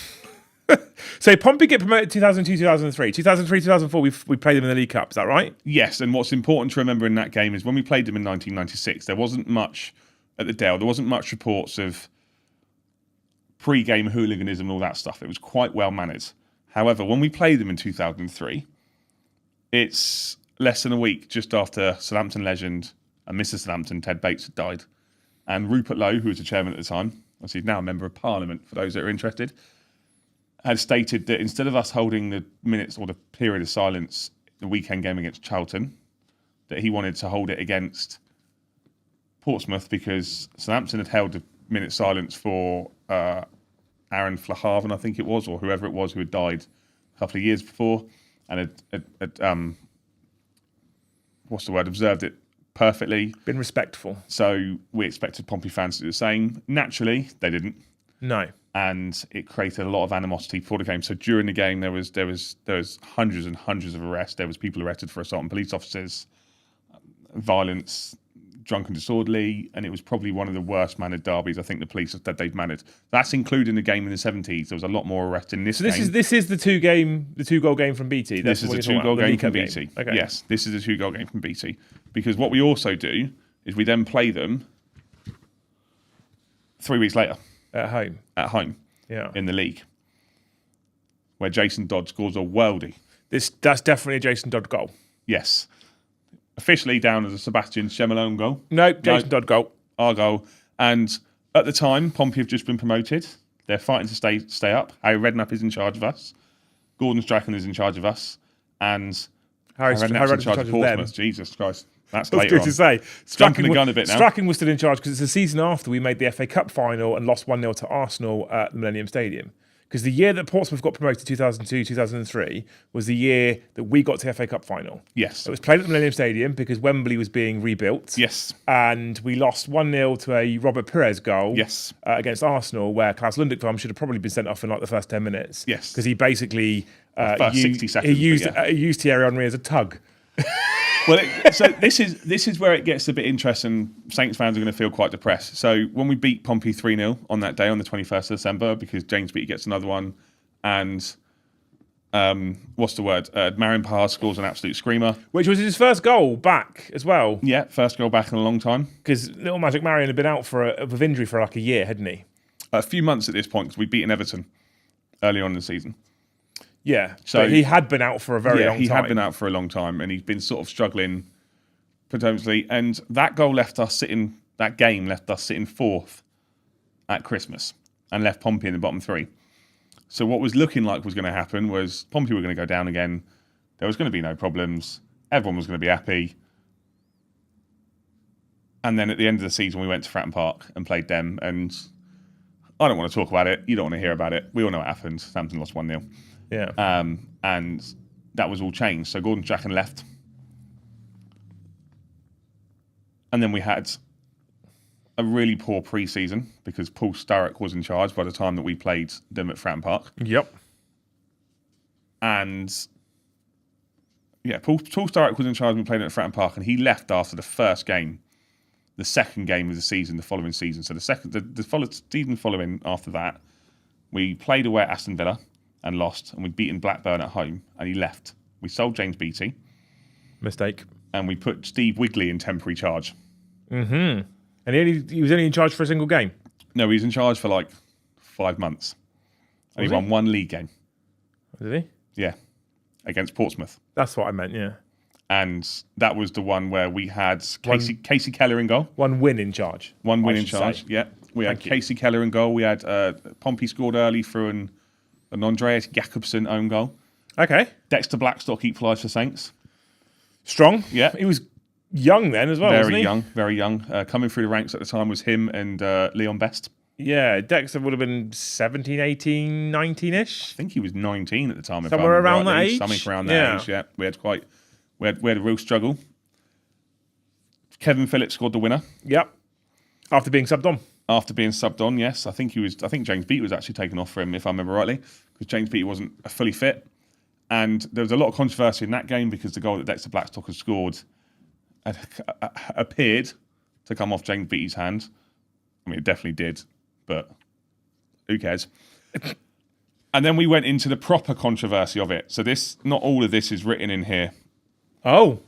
S1: So Pompey get promoted 2002, 2003. 2003, 2004, we played them in the League Cup. Is that right?
S2: Yes, and what's important to remember in that game is when we played them in 1996, there wasn't much at the Dale. There wasn't much reports of pre-game hooliganism and all that stuff. It was quite well mannered. However, when we played them in 2003, it's less than a week just after Southampton legend and Mr. Southampton, Ted Bates, had died. And Rupert Lowe, who was the chairman at the time, obviously now a member of Parliament for those that are interested, had stated that instead of us holding the minutes or the period of silence, the weekend game against Charlton, that he wanted to hold it against Portsmouth because Southampton had held the minute silence for Aaron Flahaven, I think it was, or whoever it was who had died a couple of years before, and had observed it perfectly.
S1: Been respectful.
S2: So we expected Pompey fans to do the same. Naturally, they didn't.
S1: No.
S2: And it created a lot of animosity for the game. So during the game, there was hundreds and hundreds of arrests. There was people arrested for assault on police officers, violence, drunk and disorderly, and it was probably one of the worst mannered derbies I think the police have said they've managed. That's including the game in the 70s. There was a lot more arrests in this game.
S1: This is the two goal game from BT.
S2: This is the 2-goal game from BT. Okay. Yes, this is a 2-goal game from BT. Because what we also do is we then play them 3 weeks later.
S1: At home. Yeah.
S2: In the league. Where Jason Dodd scores a worldie.
S1: That's definitely a Jason Dodd goal.
S2: Yes. Officially down as a Sebastian Chemalone goal.
S1: No, Jason Dodd goal.
S2: Our goal. And at the time, Pompey have just been promoted. They're fighting to stay up. Harry Redknapp is in charge of us. Gordon Strachan is in charge of us. And Harry Redknapp's in charge of Portsmouth. Jesus Christ. That's later on.
S1: To say.
S2: Jumping the gun a bit now.
S1: Strachan was still in charge because it's the season after we made the FA Cup final and lost 1-0 to Arsenal at the Millennium Stadium. Because the year that Portsmouth got promoted, 2002, 2003, was the year that we got to the FA Cup final.
S2: Yes.
S1: It was played at the Millennium Stadium because Wembley was being rebuilt.
S2: Yes.
S1: And we lost 1-0 to a Robert Pires goal.
S2: Yes.
S1: Against Arsenal, where Klaus Lundekvam should have probably been sent off in like the first 10 minutes.
S2: Yes.
S1: Because he basically...
S2: first 60 seconds.
S1: He used Thierry Henry as a tug.
S2: Well, so this is where it gets a bit interesting. Saints fans are going to feel quite depressed. So when we beat Pompey 3-0 on that day, on the 21st of December, because James Beattie gets another one, and Marion Pahar scores an absolute screamer.
S1: Which was his first goal back as well.
S2: Yeah, first goal back in a long time.
S1: Because Little Magic Marion had been out with injury for like a year, hadn't he?
S2: A few months at this point, because we'd beaten Everton early on in the season.
S1: Yeah, so he had been out for a very long time.
S2: He had been out for a long time, and he's been sort of struggling potentially. And that game left us sitting fourth at Christmas and left Pompey in the bottom three. So what was looking like was going to happen was Pompey were going to go down again. There was going to be no problems. Everyone was going to be happy. And then at the end of the season, we went to Fratton Park and played them. And I don't want to talk about it. You don't want to hear about it. We all know what happened. Southampton lost 1-0.
S1: Yeah.
S2: And that was all changed. So Gordon Strachan left. And then we had a really poor pre-season because Paul Sturrock was in charge by the time that we played them at Fratton Park.
S1: Yep.
S2: And yeah, Paul Sturrock was in charge when we played at Fratton Park, and he left after the first game. The second game of the season, the following season. So the season following after that, we played away at Aston Villa and lost, and we'd beaten Blackburn at home, and he left. We sold James Beattie.
S1: Mistake.
S2: And we put Steve Wigley in temporary charge.
S1: Mm-hmm. And he was only in charge for a single game?
S2: No, he was in charge for like 5 months. And he won one league game.
S1: Did he?
S2: Yeah. Against Portsmouth.
S1: That's what I meant, yeah.
S2: And that was the one where we had Casey Keller in goal.
S1: One win in charge.
S2: One win in charge, yeah. We had Casey Keller in goal. We had Pompey scored early through an Andreas Jakobsen own goal.
S1: Okay.
S2: Dexter Blackstock equalised for Saints.
S1: Strong.
S2: Yeah.
S1: He was young then as well, wasn't he?
S2: Very young. Coming through the ranks at the time was him and Leon Best.
S1: Yeah, Dexter would have been 17, 18, 19-ish.
S2: I think he was 19 at the time.
S1: Somewhere around that age?
S2: Something around that age, yeah. We had a real struggle. Kevin Phillips scored the winner.
S1: Yep. After being subbed on.
S2: After being subbed on, yes. I think James Beattie was actually taken off for him, if I remember rightly, because James Beattie wasn't fully fit. And there was a lot of controversy in that game because the goal that Dexter Blackstock had scored appeared to come off James Beattie's hand. I mean, it definitely did, but who cares? And then we went into the proper controversy of it. So not all of this is written in here.
S1: Oh.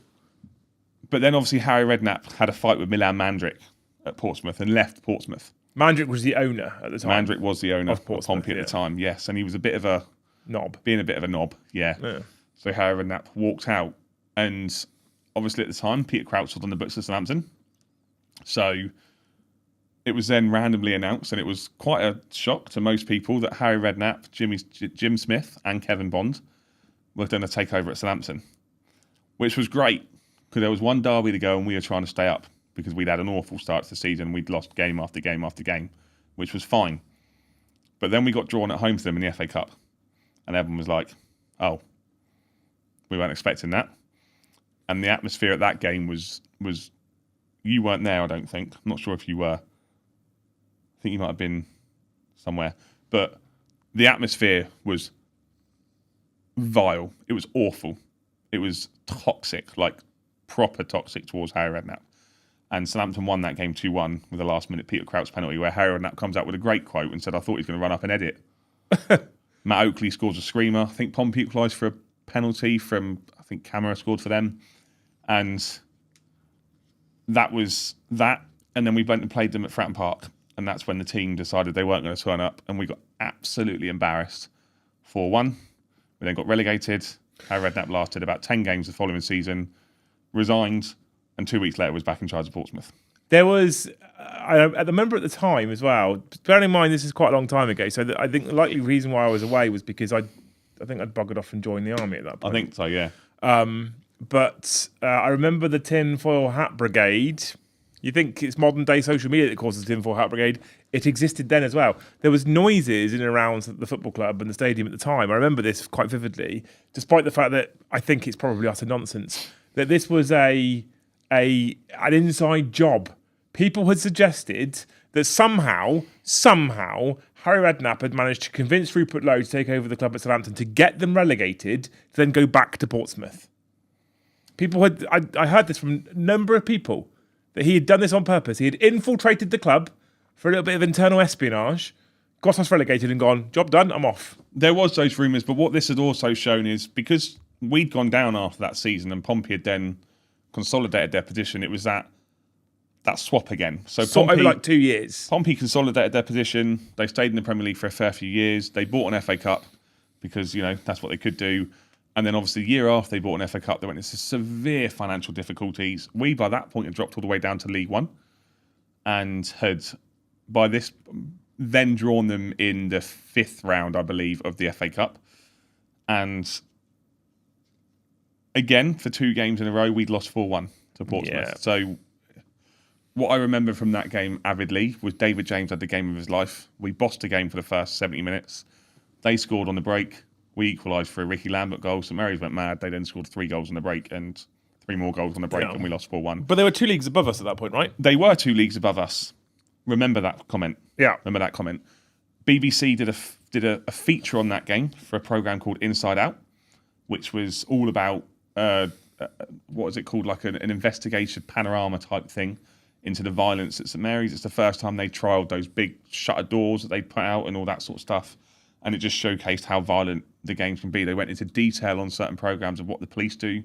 S2: But then obviously Harry Redknapp had a fight with Milan Mandrick at Portsmouth and left Portsmouth.
S1: Mandrick was the owner at the time.
S2: Mandrick was the owner of Pompey at the time, yes. And he was a bit of a... Being a bit of a knob, yeah. So Harry Redknapp walked out. And obviously at the time, Peter Crouch was on the books of Southampton. So it was then randomly announced, and it was quite a shock to most people, that Harry Redknapp, Jim Smith and Kevin Bond were going to take over at Southampton. Which was great, because there was one derby to go and we were trying to stay up because we'd had an awful start to the season. We'd lost game after game after game, which was fine. But then we got drawn at home to them in the FA Cup. And everyone was like, oh, we weren't expecting that. And the atmosphere at that game was you weren't there, I don't think. I'm not sure if you were. I think you might have been somewhere. But the atmosphere was vile. It was awful. It was toxic, like proper toxic towards Harry Redknapp. And Southampton won that game 2-1 with a last-minute Peter Crouch penalty where Harry Redknapp comes out with a great quote and said, I thought he was going to run up and edit. Matt Oakley scores a screamer. I think Pompey equalised for a penalty from, I think Camara scored for them. And that was that. And then we went and played them at Fratton Park. And that's when the team decided they weren't going to turn up. And we got absolutely embarrassed. 4-1. We then got relegated. Harry Redknapp lasted about 10 games the following season, resigned, and 2 weeks later was back in charge of Portsmouth.
S1: There was, I remember at the time as well, bearing in mind this is quite a long time ago, so I think the likely reason why I was away was because I think I'd buggered off and joined the army at that point.
S2: I think so, yeah.
S1: But I remember the tinfoil hat brigade. You think it's modern day social media that causes the tinfoil hat brigade. It existed then as well. There was noises in and around the football club and the stadium at the time. I remember this quite vividly, despite the fact that I think it's probably utter nonsense, that this was an inside job. People had suggested that somehow Harry Redknapp had managed to convince Rupert Lowe to take over the club at Southampton to get them relegated, to then go back to Portsmouth. I heard this from a number of people, that he had done this on purpose. He had infiltrated the club for a little bit of internal espionage, got us relegated and gone, job done, I'm off.
S2: There was those rumours, but what this had also shown is because we'd gone down after that season and Pompey had then consolidated their position, it was that swap again. So Pompey,
S1: over like 2 years.
S2: Pompey consolidated their position. They stayed in the Premier League for a fair few years. They bought an FA Cup because, that's what they could do. And then obviously the year after they bought an FA Cup, they went into severe financial difficulties. We, by that point, had dropped all the way down to League One and had, by this, then drawn them in the 5th round, I believe, of the FA Cup. And again, for 2 games in a row, we'd lost 4-1 to Portsmouth.
S1: Yeah.
S2: So what I remember from that game avidly was David James had the game of his life. We bossed the game for the first 70 minutes. They scored on the break. We equalised for a Ricky Lambert goal. St Mary's went mad. They then scored 3 goals on the break and 3 more goals on the break, and we lost 4-1.
S1: But they were 2 leagues above us at that point, right?
S2: They were 2 leagues above us. Remember that comment.
S1: Yeah.
S2: Remember that comment. BBC did a feature on that game for a programme called Inside Out, which was all about, what is it called, like an investigation panorama type thing into the violence at St Mary's. It's the first time they trialled those big shutter doors that they put out and all that sort of stuff. And it just showcased how violent the games can be. They went into detail on certain programmes of what the police do.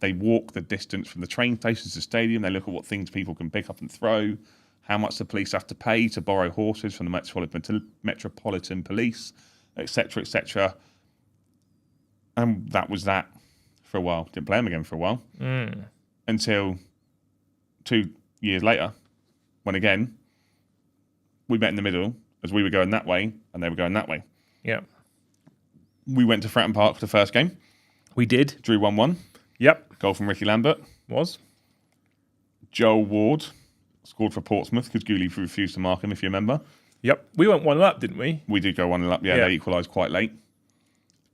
S2: They walk the distance from the train stations to the stadium. They look at what things people can pick up and throw, how much the police have to pay to borrow horses from the Metropolitan Police, etc., etc. And that was that for a while. Didn't play them again for a while. Until 2 years later, when again, we met in the middle as we were going that way and they were going that way.
S1: Yeah.
S2: We went to Fratton Park for the first game.
S1: We did.
S2: Drew 1-1.
S1: Yep.
S2: Goal from Ricky Lambert.
S1: Was.
S2: Joel Ward scored for Portsmouth because Gooley refused to mark him, if you remember.
S1: Yep. We went 1 up, didn't we?
S2: We did go 1-0 up. Yeah, they equalised quite late.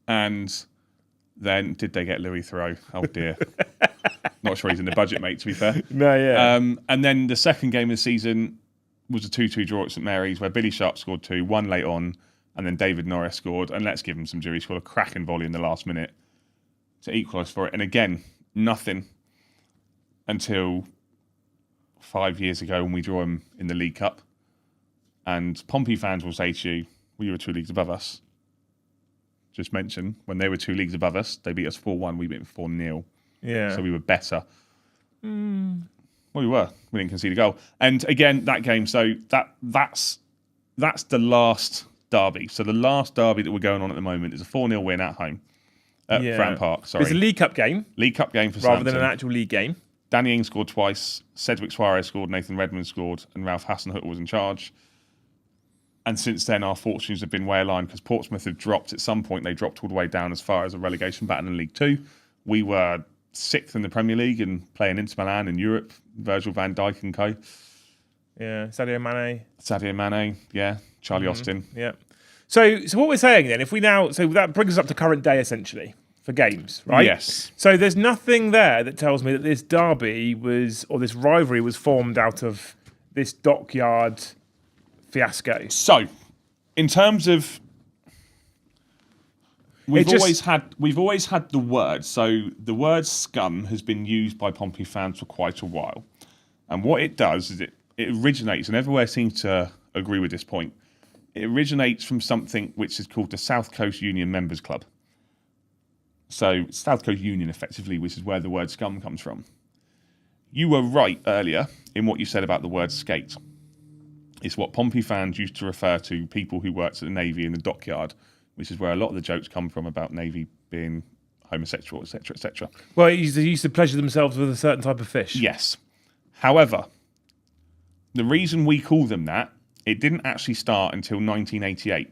S2: And then did they get Louis Thoreau? Oh, dear. Not sure he's in the budget, mate, to be fair.
S1: No, yeah.
S2: And then the second game of the season was a 2-2 draw at St Mary's where Billy Sharp scored 2, 1 late on, and then David Norris scored. And let's give him some due. He scored a cracking volley in the last minute to equalise for it. And again, nothing until 5 years ago when we drew him in the League Cup. And Pompey fans will say to you, well, you were 2 leagues above us. Just mention, when they were 2 leagues above us, they beat us 4-1, we beat them 4-0.
S1: Yeah.
S2: So we were better. Well, we were. We didn't concede a goal. And again, that game, so that's the last derby. So the last derby that we're going on at the moment is a 4-0 win at home at Fratton Park. Sorry.
S1: It's a League Cup game.
S2: League Cup game for
S1: rather than
S2: Southampton.
S1: an actual league game.
S2: Danny Ings scored twice. Cedric Suarez scored. Nathan Redmond scored. And Ralph Hasenhüttl was in charge. And since then, our fortunes have been way aligned because Portsmouth have dropped. At some point, they dropped all the way down as far as a relegation battle in League Two. We were 6th in the Premier League and playing Inter Milan in Europe. Virgil van Dijk and co.
S1: Yeah, Sadio Mane.
S2: Yeah. Charlie Austin.
S1: Yeah. So what we're saying then, so that brings us up to current day essentially for games, right?
S2: Yes.
S1: So there's nothing there that tells me that this derby or this rivalry was formed out of this dockyard fiasco.
S2: So, in terms of, we've always had the word. So the word scum has been used by Pompey fans for quite a while, and what it does is it originates, and everywhere seems to agree with this point. It originates from something which is called the South Coast Union Members Club. So South Coast Union, effectively, which is where the word scum comes from. You were right earlier in what you said about the word skate. It's what Pompey fans used to refer to people who worked at the Navy in the dockyard, which is where a lot of the jokes come from about Navy being homosexual, etc., etc.
S1: Well, they used to pleasure themselves with a certain type of fish.
S2: Yes. However, the reason we call them that, it didn't actually start until 1988.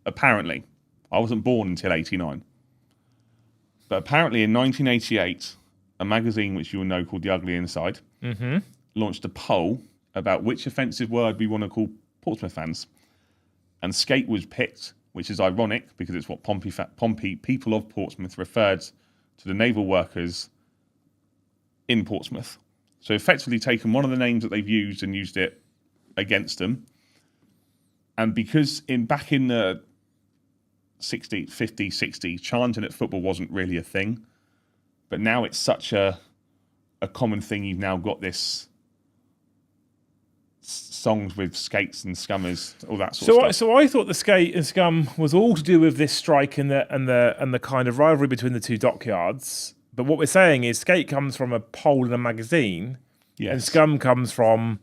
S2: Apparently. I wasn't born until 89. But apparently in 1988, a magazine which you will know called The Ugly Inside launched a poll about which offensive word we want to call Portsmouth fans. And skate was picked, which is ironic because it's what Pompey people of Portsmouth referred to the naval workers in Portsmouth. So effectively taken one of the names that they've used and used it against them. And because back in the 60s, 50s, 60s, chanting at football wasn't really a thing. But now it's such a common thing. You've now got this songs with skates and scummers, all that sort of stuff.
S1: So I thought the skate and scum was all to do with this strike and the kind of rivalry between the two dockyards. But what we're saying is skate comes from a poll in a magazine, and scum comes from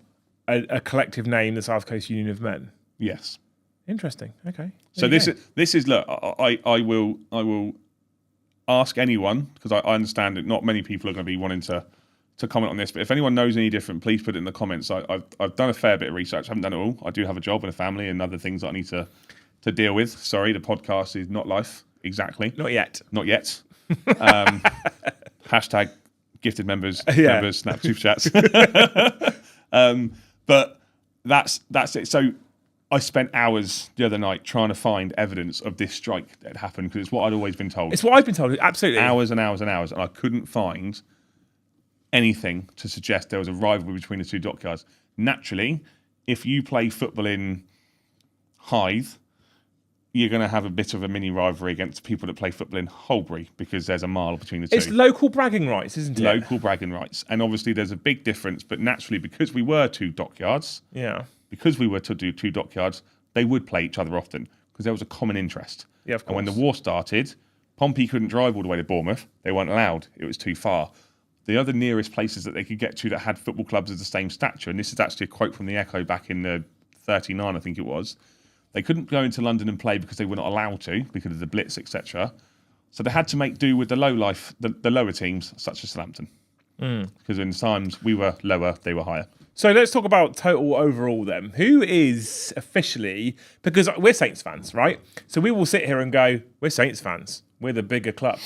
S1: a collective name, the South Coast Union of Men.
S2: Yes.
S1: Interesting. Okay.
S2: So this is look. I will ask anyone because I understand that not many people are going to be wanting to comment on this. But if anyone knows any different, please put it in the comments. I've done a fair bit of research. I haven't done it all. I do have a job and a family and other things that I need to deal with. Sorry, the podcast is not life exactly.
S1: Not yet.
S2: Not yet. Hashtag gifted members,
S1: Yeah.
S2: members, snap super chats. But that's it. So I spent hours the other night trying to find evidence of this strike that had happened because it's what I'd always been told.
S1: It's what I've been told. Absolutely.
S2: Hours and hours and hours, and I couldn't find anything to suggest there was a rivalry between the two dockyards. Naturally, if you play football in Hythe, you're going to have a bit of a mini rivalry against people that play football in Holbury because there's a mile between the two.
S1: It's local bragging rights, isn't it?
S2: Local bragging rights. And obviously there's a big difference, but naturally because we were two dockyards, they would play each other often because there was a common interest.
S1: Yeah, of course.
S2: And when the war started, Pompey couldn't drive all the way to Bournemouth. They weren't allowed. It was too far. The other nearest places that they could get to that had football clubs of the same stature, and this is actually a quote from the Echo back in the 39, I think it was, they couldn't go into London and play because they were not allowed to because of the Blitz, etc. So they had to make do with the the lower teams, such as Southampton. Because in times we were lower, they were higher.
S1: So let's talk about total overall then. Who is officially, because we're Saints fans, right? So we will sit here and go, we're Saints fans. We're the bigger club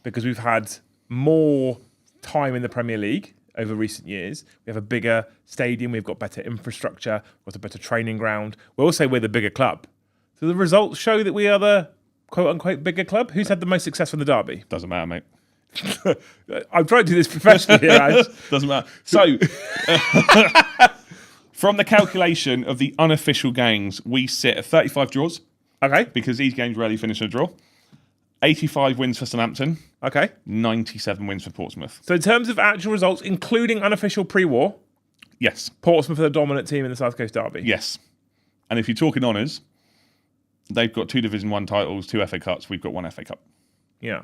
S1: because we've had more time in the Premier League over recent years. We have a bigger stadium. We've got better infrastructure. We've got a better training ground. We'll say we're the bigger club. So the results show that we are the quote-unquote bigger club. Who's had the most success from the derby?
S2: Doesn't matter, mate.
S1: I'm trying to do this professionally here, Ash.
S2: Doesn't matter. So, from the calculation of the unofficial games, we sit at 35 draws.
S1: Okay.
S2: Because these games rarely finish a draw. 85 wins for Southampton.
S1: Okay.
S2: 97 wins for Portsmouth.
S1: So in terms of actual results, including unofficial pre-war,
S2: Yes.
S1: Portsmouth are the dominant team in the South Coast Derby.
S2: Yes. And if you're talking honours, they've got 2 Division 1 titles, 2 FA Cups. We've got 1 FA Cup.
S1: Yeah.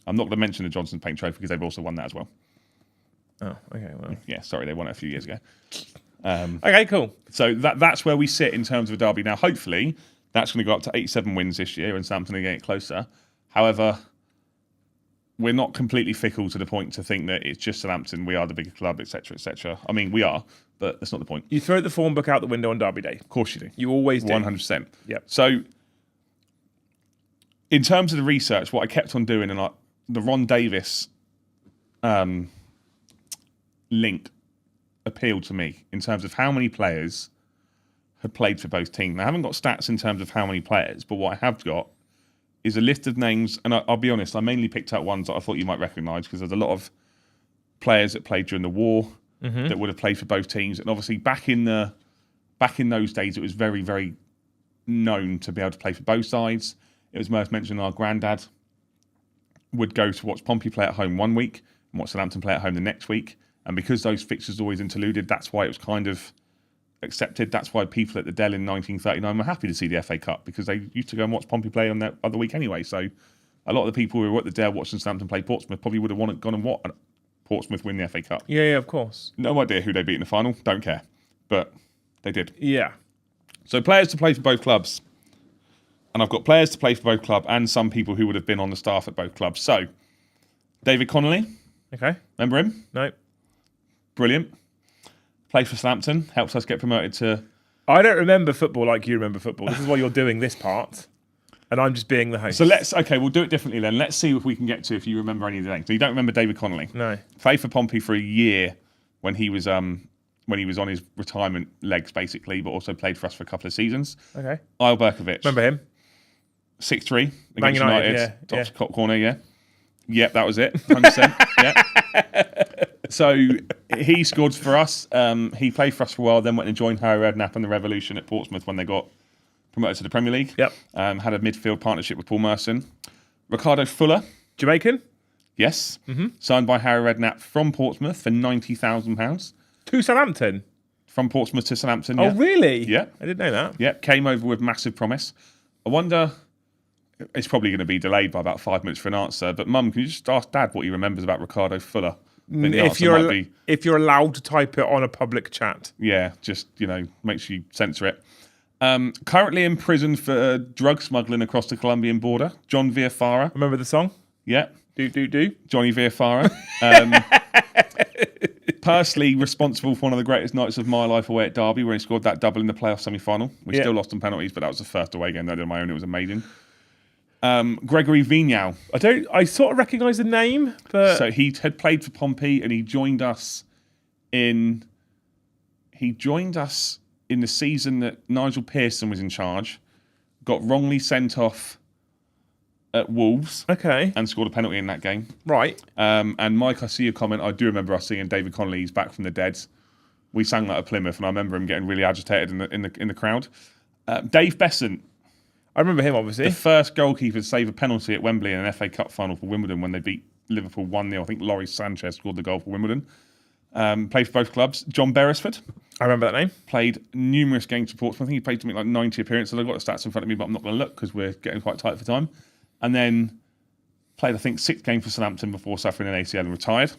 S2: I'm not going to mention the Johnson Paint Trophy because they've also won that as well.
S1: Oh, okay. Well.
S2: Yeah, sorry, they won it a few years ago.
S1: Okay, cool.
S2: So that's where we sit in terms of a derby. Now, hopefully, that's going to go up to 87 wins this year and Southampton are getting closer. However, we're not completely fickle to the point to think that it's just Southampton, we are the bigger club, etc., etc. I mean, we are, but that's not the point.
S1: You throw the form book out the window on Derby Day.
S2: Of course you do.
S1: You always do.
S2: 100%.
S1: Yep.
S2: So, in terms of the research, what I kept on doing, and the Ron Davis link appealed to me in terms of how many players had played for both teams. Now, I haven't got stats in terms of how many players, but what I have got is a list of names, and I'll be honest, I mainly picked out ones that I thought you might recognise because there's a lot of players that played during the war that would have played for both teams, and obviously back in those days, it was very, very known to be able to play for both sides. It was most mentioned our granddad would go to watch Pompey play at home one week and watch Southampton play at home the next week, and because those fixtures always interluded, that's why it was kind of accepted. That's why people at the Dell in 1939 were happy to see the FA Cup because they used to go and watch Pompey play on that other week anyway. So a lot of the people who were at the Dell watching Southampton play Portsmouth probably would have gone and watched Portsmouth win the FA Cup.
S1: Yeah, of course.
S2: No idea who they beat in the final. Don't care. But they did.
S1: Yeah.
S2: So players to play for both clubs. And I've got players to play for both clubs and some people who would have been on the staff at both clubs. So David Connolly.
S1: Okay.
S2: Remember him?
S1: No.
S2: Brilliant. Played for Southampton, helps us get promoted to...
S1: I don't remember football like you remember football. This is why you're doing this part, and I'm just being the host.
S2: So we'll do it differently then. Let's see if we can get to if you remember any of the names. So you don't remember David Connolly?
S1: No.
S2: Played for Pompey for a year when he was on his retirement legs, basically, but also played for us for a couple of seasons.
S1: Okay.
S2: Isle Berkovic.
S1: Remember him?
S2: 6'3",
S1: Man
S2: against
S1: United,
S2: top corner, yeah. Yep, that was it, 100%. Yeah. So he scored for us. He played for us for a while, then went and joined Harry Redknapp and the Revolution at Portsmouth when they got promoted to the Premier League.
S1: Yep.
S2: Had a midfield partnership with Paul Merson. Ricardo Fuller.
S1: Jamaican?
S2: Yes. Signed by Harry Redknapp from Portsmouth for £90,000.
S1: To Southampton?
S2: From Portsmouth to Southampton,
S1: Oh, really?
S2: Yeah.
S1: I didn't know that.
S2: Yeah, came over with massive promise. I wonder... It's probably going to be delayed by about 5 minutes for an answer. But, Mum, can you just ask Dad what he remembers about Ricardo Fuller?
S1: If you're allowed to type it on a public chat.
S2: Yeah, just, make sure you censor it. Currently in prison for drug smuggling across the Colombian border. John Villafara.
S1: Remember the song?
S2: Yeah.
S1: Do.
S2: Johnny Villafara. Personally responsible for one of the greatest nights of my life away at Derby where he scored that double in the playoff semi-final. We still lost on penalties, but that was the first away game that I did on my own. It was amazing. Gregory Vignal.
S1: I sort of recognise the name, but
S2: So he had played for Pompey, and he joined us in the season that Nigel Pearson was in charge. Got wrongly sent off at Wolves.
S1: okay,
S2: And scored a penalty in that game.
S1: right.
S2: And Mike, I see your comment. I do remember us seeing David Connolly's back from the dead. We sang that at Plymouth, and I remember him getting really agitated in the crowd. Dave Besant,
S1: I remember him, obviously.
S2: the first goalkeeper to save a penalty at Wembley in an FA Cup final for Wimbledon when they beat Liverpool 1-0. I think Laurie Sanchez scored the goal for Wimbledon. Played for both clubs. John Beresford
S1: I remember that name.
S2: played numerous games for Portsmouth. I think he played something like 90 appearances. I've got the stats in front of me, but I'm not going to look because we're getting quite tight for time. And then played, I think, 6 games for Southampton before suffering an ACL and retired.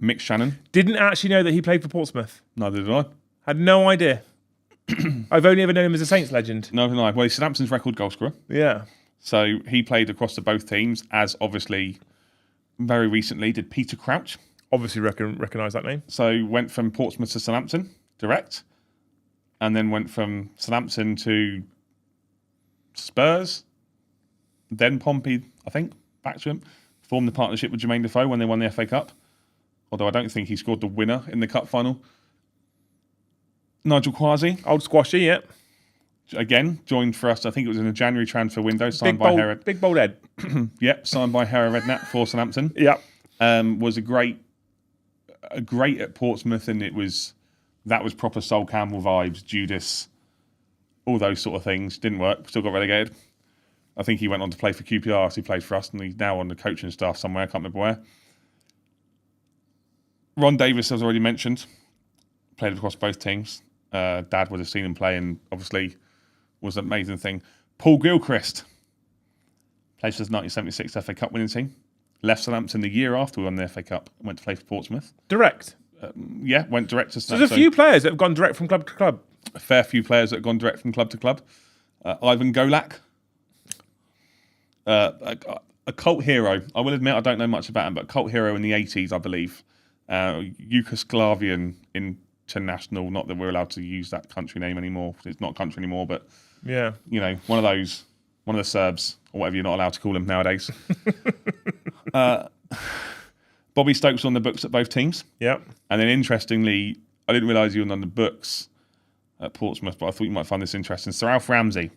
S2: Mick Shannon.
S1: Didn't actually know that he played for Portsmouth.
S2: Neither did I.
S1: Had no idea. I've only ever known him as a Saints legend.
S2: Neither did I. Well, he's Southampton's record goal scorer.
S1: Yeah.
S2: So he played across the both teams, as obviously very recently did Peter Crouch.
S1: Obviously recognise that name.
S2: So went from Portsmouth to Southampton direct, and then went from Southampton to Spurs, then Pompey, I think, back to him. Formed the partnership with Jermaine Defoe when they won the FA Cup, although I don't think he scored the winner in the cup final. Nigel Quasi,
S1: Old Squashy, yeah.
S2: again, joined for us. I think it was in the January transfer window, signed
S1: Big bold head.
S2: Yep, signed by Hera Redknapp for Southampton.
S1: Yep.
S2: Was a great at Portsmouth, and that was proper Sol Campbell vibes, Judas, all those sort of things. Didn't work, still got relegated. I think he went on to play for QPR, so he played for us, and he's now on the coaching staff somewhere, I can't remember where. Ron Davis, as already mentioned, played across both teams. Dad would have seen him play, and obviously was an amazing thing. Paul Gilchrist played for his 1976 FA Cup winning team. Left Southampton the year after we won the FA Cup, went to play for Portsmouth.
S1: Direct.
S2: Yeah, went direct to
S1: So there's a few players that have gone direct from club to club.
S2: A fair few players that have gone direct from club to club. Ivan Golak, a cult hero. I will admit I don't know much about him, but a cult hero in the 80s, I believe. Yugoslavian international. Not that we're allowed to use that country name anymore. It's not a country anymore, but
S1: Yeah.
S2: one of the Serbs or whatever you're not allowed to call them nowadays. Bobby Stokes was on the books at both teams.
S1: Yep.
S2: And then interestingly, I didn't realise he was on the books at Portsmouth, but I thought you might find this interesting. Sir Alf Ramsey,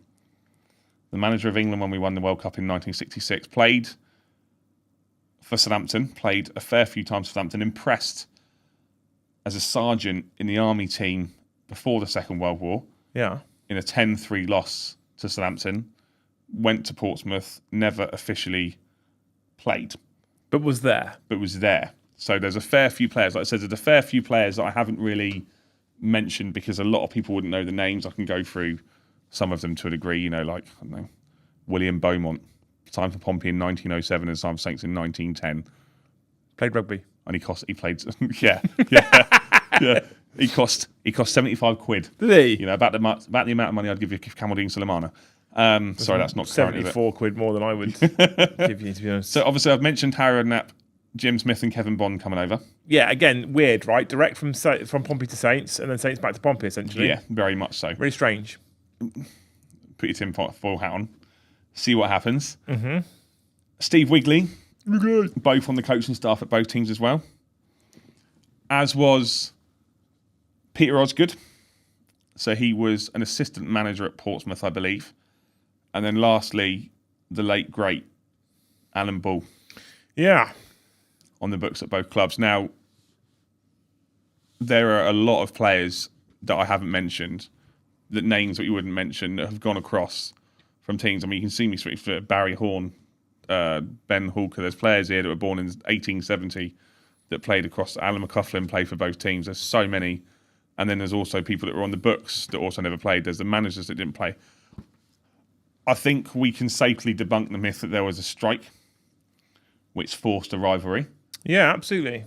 S2: the manager of England when we won the World Cup in 1966, played for Southampton, played a fair few times for Southampton, impressed as a sergeant in the army team before the Second World War
S1: Yeah.
S2: in a 10-3 loss to Southampton, went to Portsmouth, never officially played,
S1: But was there.
S2: but was there. So there's a fair few players. Like I said, there's a fair few players that I haven't really mentioned because a lot of people wouldn't know the names. I can go through some of them to a degree, like, I don't know, William Beaumont, signed for Pompey in 1907 and signed for Saints in 1910.
S1: Played rugby.
S2: And he played, yeah. He cost 75 quid.
S1: Did he?
S2: About the amount of money I'd give you Kamaldeen Sulemana. Sorry, that's not current, is it?
S1: 74 quid more than I would give you, to be honest.
S2: So obviously I've mentioned Harry Redknapp, Jim Smith and Kevin Bond coming over.
S1: Yeah, again, weird, right? Direct from Pompey to Saints, and then Saints back to Pompey, essentially.
S2: Yeah, very much so.
S1: Really strange.
S2: Put your tinfoil hat on. See what happens. Mm-hmm. Steve Wigley, both on the coaching staff at both teams as well. As was Peter Osgood. So he was an assistant manager at Portsmouth, I believe. And then lastly, the late, great Alan Bull.
S1: Yeah.
S2: On the books at both clubs. Now, there are a lot of players that I haven't mentioned, that names that you wouldn't mention, that have gone across from teams. I mean, you can see me speak for Barry Horn, Ben Hawker. There's players here that were born in 1870 that played across. Alan McCufflin played for both teams. There's so many. And then there's also people that were on the books that also never played. There's the managers that didn't play. I think we can safely debunk the myth that there was a strike which forced a rivalry.
S1: Yeah, absolutely.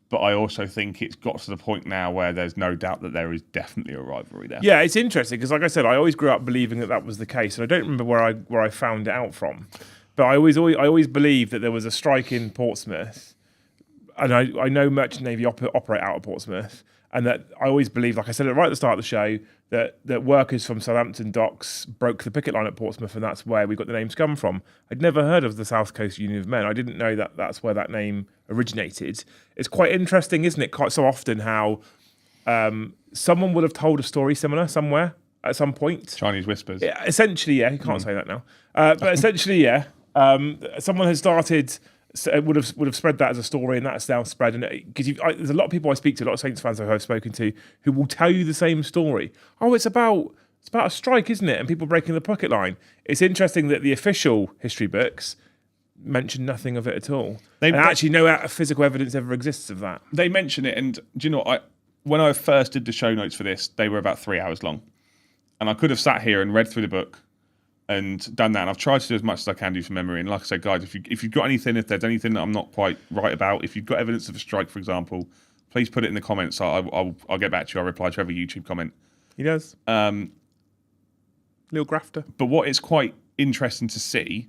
S2: But I also think it's got to the point now where there's no doubt that there is definitely a rivalry there.
S1: Yeah, it's interesting because, like I said, I always grew up believing that was the case, and I don't remember where I found it out from. But I always believed that there was a strike in Portsmouth I know Merchant Navy operate out of Portsmouth, and that I always believe, like I said right at the start of the show, that workers from Southampton docks broke the picket line at Portsmouth, and that's where we got the name Scum from. I'd never heard of the South Coast Union of Men. I didn't know that that's where that name originated. It's quite interesting, isn't it? Quite so often how someone would have told a story similar somewhere at some point.
S2: Chinese whispers.
S1: Yeah, essentially, yeah. You can't say that now. But essentially, yeah. Someone has started. Would have spread that as a story, and that's now spread. And because there's a lot of people I speak to, a lot of Saints fans I've spoken to, who will tell you the same story. Oh, it's about a strike, isn't it? And people breaking the picket line. It's interesting that the official history books mention nothing of it at all. And actually, no physical evidence ever exists of that.
S2: They mention it, and do you know, when I first did the show notes for this, they were about 3 hours long, and I could have sat here and read through the book and done that, and I've tried to do as much as I can do from memory. And like I said, guys, if you've got anything, if there's anything that I'm not quite right about, if you've got evidence of a strike, for example, please put it in the comments. I'll get back to you. I'll reply to every YouTube comment.
S1: He does. Little grafter.
S2: But what is quite interesting to see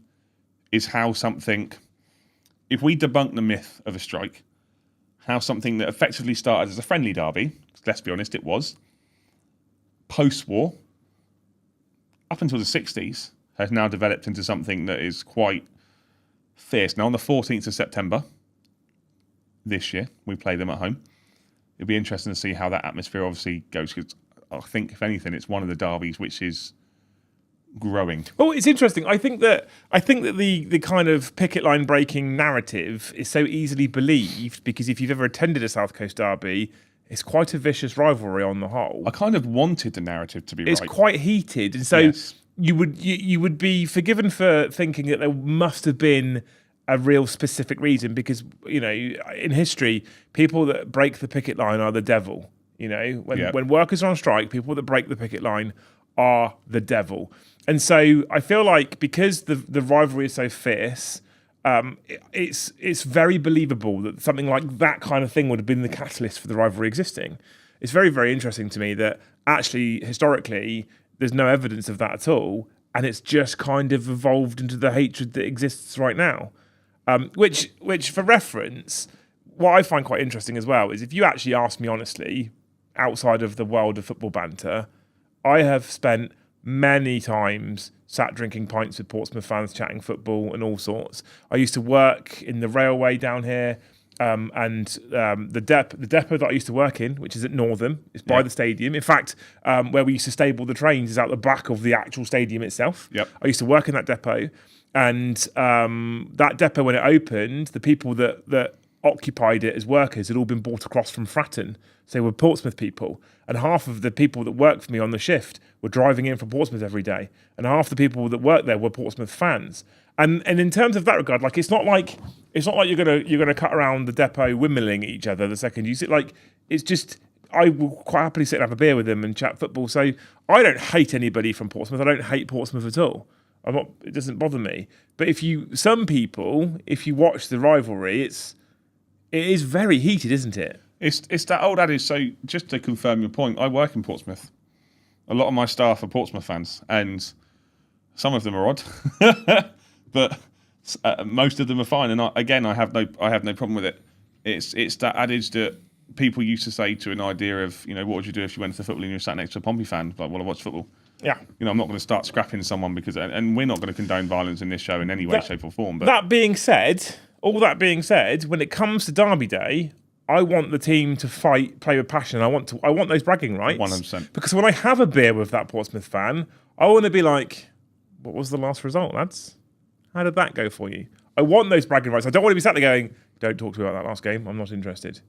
S2: is how something, if we debunk the myth of a strike, how something that effectively started as a friendly derby, let's be honest, it was, post-war, up until the 60s, has now developed into something that is quite fierce. Now, on the 14th of September this year, we play them at home. It'll be interesting to see how that atmosphere obviously goes, because I think, if anything, it's one of the derbies which is growing.
S1: Well, it's interesting. I think that the kind of picket line breaking narrative is so easily believed, because if you've ever attended a South Coast derby, it's quite a vicious rivalry on the whole.
S2: I kind of wanted the narrative to be right.
S1: It's quite heated, and so
S2: yes.
S1: you would be forgiven for thinking that there must have been a real specific reason, because in history, people that break the picket line are the devil. When workers are on strike, people that break the picket line are the devil. And so I feel like, because the rivalry is so fierce, it's very believable that something like that kind of thing would have been the catalyst for the rivalry existing. It's very, very interesting to me that actually, historically, there's no evidence of that at all, and it's just kind of evolved into the hatred that exists right now. Which, for reference, what I find quite interesting as well is, if you actually ask me honestly, outside of the world of football banter, I have spent many times sat drinking pints with Portsmouth fans, chatting football and all sorts. I used to work in the railway down here, and the depot that I used to work in, which is at Northam, is by the stadium. In fact, where we used to stable the trains is out the back of the actual stadium itself.
S2: Yep.
S1: I used to work in that depot, and that depot, when it opened, the people that occupied it as workers had all been brought across from Fratton. So they were Portsmouth people, and half of the people that worked for me on the shift were driving in from Portsmouth every day, and half the people that worked there were Portsmouth fans. And in terms of that regard, like, it's not like you're gonna cut around the depot windmilling at each other the second you sit. Like, it's just, I will quite happily sit and have a beer with them and chat football. So I don't hate anybody from Portsmouth. I don't hate Portsmouth at all. It doesn't bother me. But if you watch the rivalry, it is very heated, isn't it?
S2: It's that old adage. So just to confirm your point, I work in Portsmouth. A lot of my staff are Portsmouth fans, and some of them are odd, but most of them are fine. And I have no problem with it. It's that adage that people used to say to an idea of, what would you do if you went to the football and you were sat next to a Pompey fan? Like, well, I watch football.
S1: Yeah.
S2: I'm not going to start scrapping someone because, and we're not going to condone violence in this show in any way, shape, or form. But
S1: all that being said, when it comes to Derby Day, I want the team to fight, play with passion. I want those bragging rights.
S2: 100%.
S1: Because when I have a beer with that Portsmouth fan, I want to be like, what was the last result, lads? How did that go for you? I want those bragging rights. I don't want to be sat there going, don't talk to me about that last game. I'm not interested.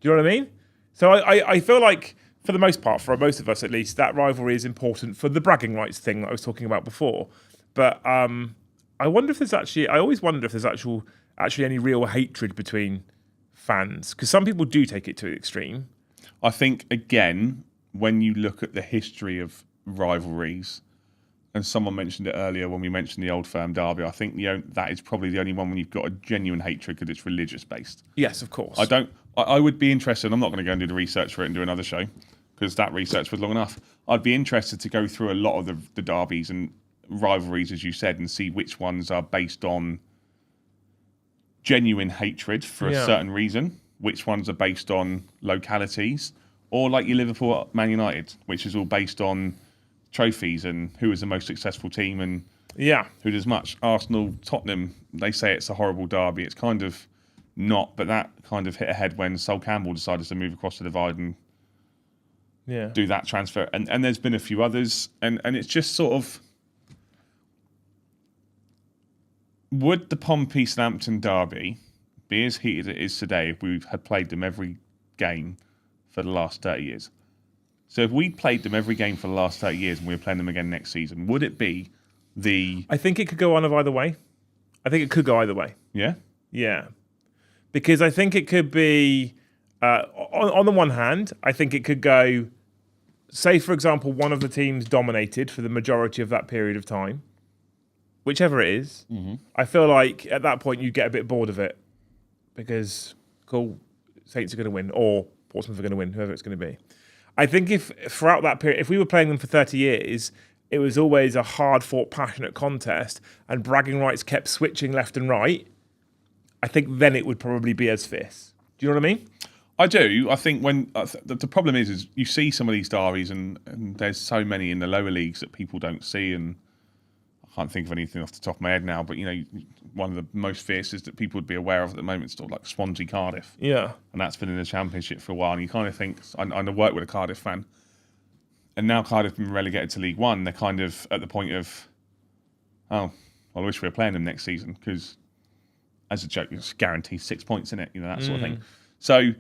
S1: Do you know what I mean? So I feel like, for the most part, for most of us at least, that rivalry is important for the bragging rights thing that I was talking about before. But I wonder if there's actually, I always wonder if there's actually any real hatred between fans, because some people do take it to the extreme.
S2: I think, again, when you look at the history of rivalries, and someone mentioned it earlier when we mentioned the Old Firm derby, I think that is probably the only one when you've got a genuine hatred because it's religious based.
S1: Yes, of course.
S2: I would be interested, I'm not going to go and do the research for it and do another show, because that research was long enough. I'd be interested to go through a lot of the derbies and rivalries, as you said, and see which ones are based on genuine hatred for a certain reason, which ones are based on localities, or like your Liverpool, Man United, which is all based on trophies and who is the most successful team and who does much. Arsenal, Tottenham, they say it's a horrible derby. It's kind of not, but that kind of hit ahead when Sol Campbell decided to move across the divide and do that transfer. And there's been a few others, and it's just sort of, would the Pompey Southampton derby be as heated as it is today if we had played them every game for the last 30 years? So if we played them every game for the last 30 years and we were playing them again next season, would it be I think it could go on either way. I think it could go either way. Yeah?
S1: Yeah. Because I think it could be, on the one hand, I think it could go, say, for example, one of the teams dominated for the majority of that period of time, whichever it is. Mm-hmm. I feel like at that point you get a bit bored of it because, cool, Saints are going to win or Portsmouth are going to win, whoever it's going to be. I think if throughout that period, if we were playing them for 30 years, it was always a hard-fought, passionate contest and bragging rights kept switching left and right, I think then it would probably be as fierce. Do you know what I mean?
S2: I do. I think when the problem is you see some of these derbies and there's so many in the lower leagues that people don't see, and I can't think of anything off the top of my head now, but one of the most fiercest that people would be aware of at the moment is sort of like Swansea Cardiff.
S1: Yeah.
S2: And that's been in the Championship for a while, and you kind of think, I work with a Cardiff fan, and now Cardiff have been relegated to League One, they're kind of at the point of, oh, well, I wish we were playing them next season, because as a joke, it's guaranteed 6 points in it, that sort of thing. So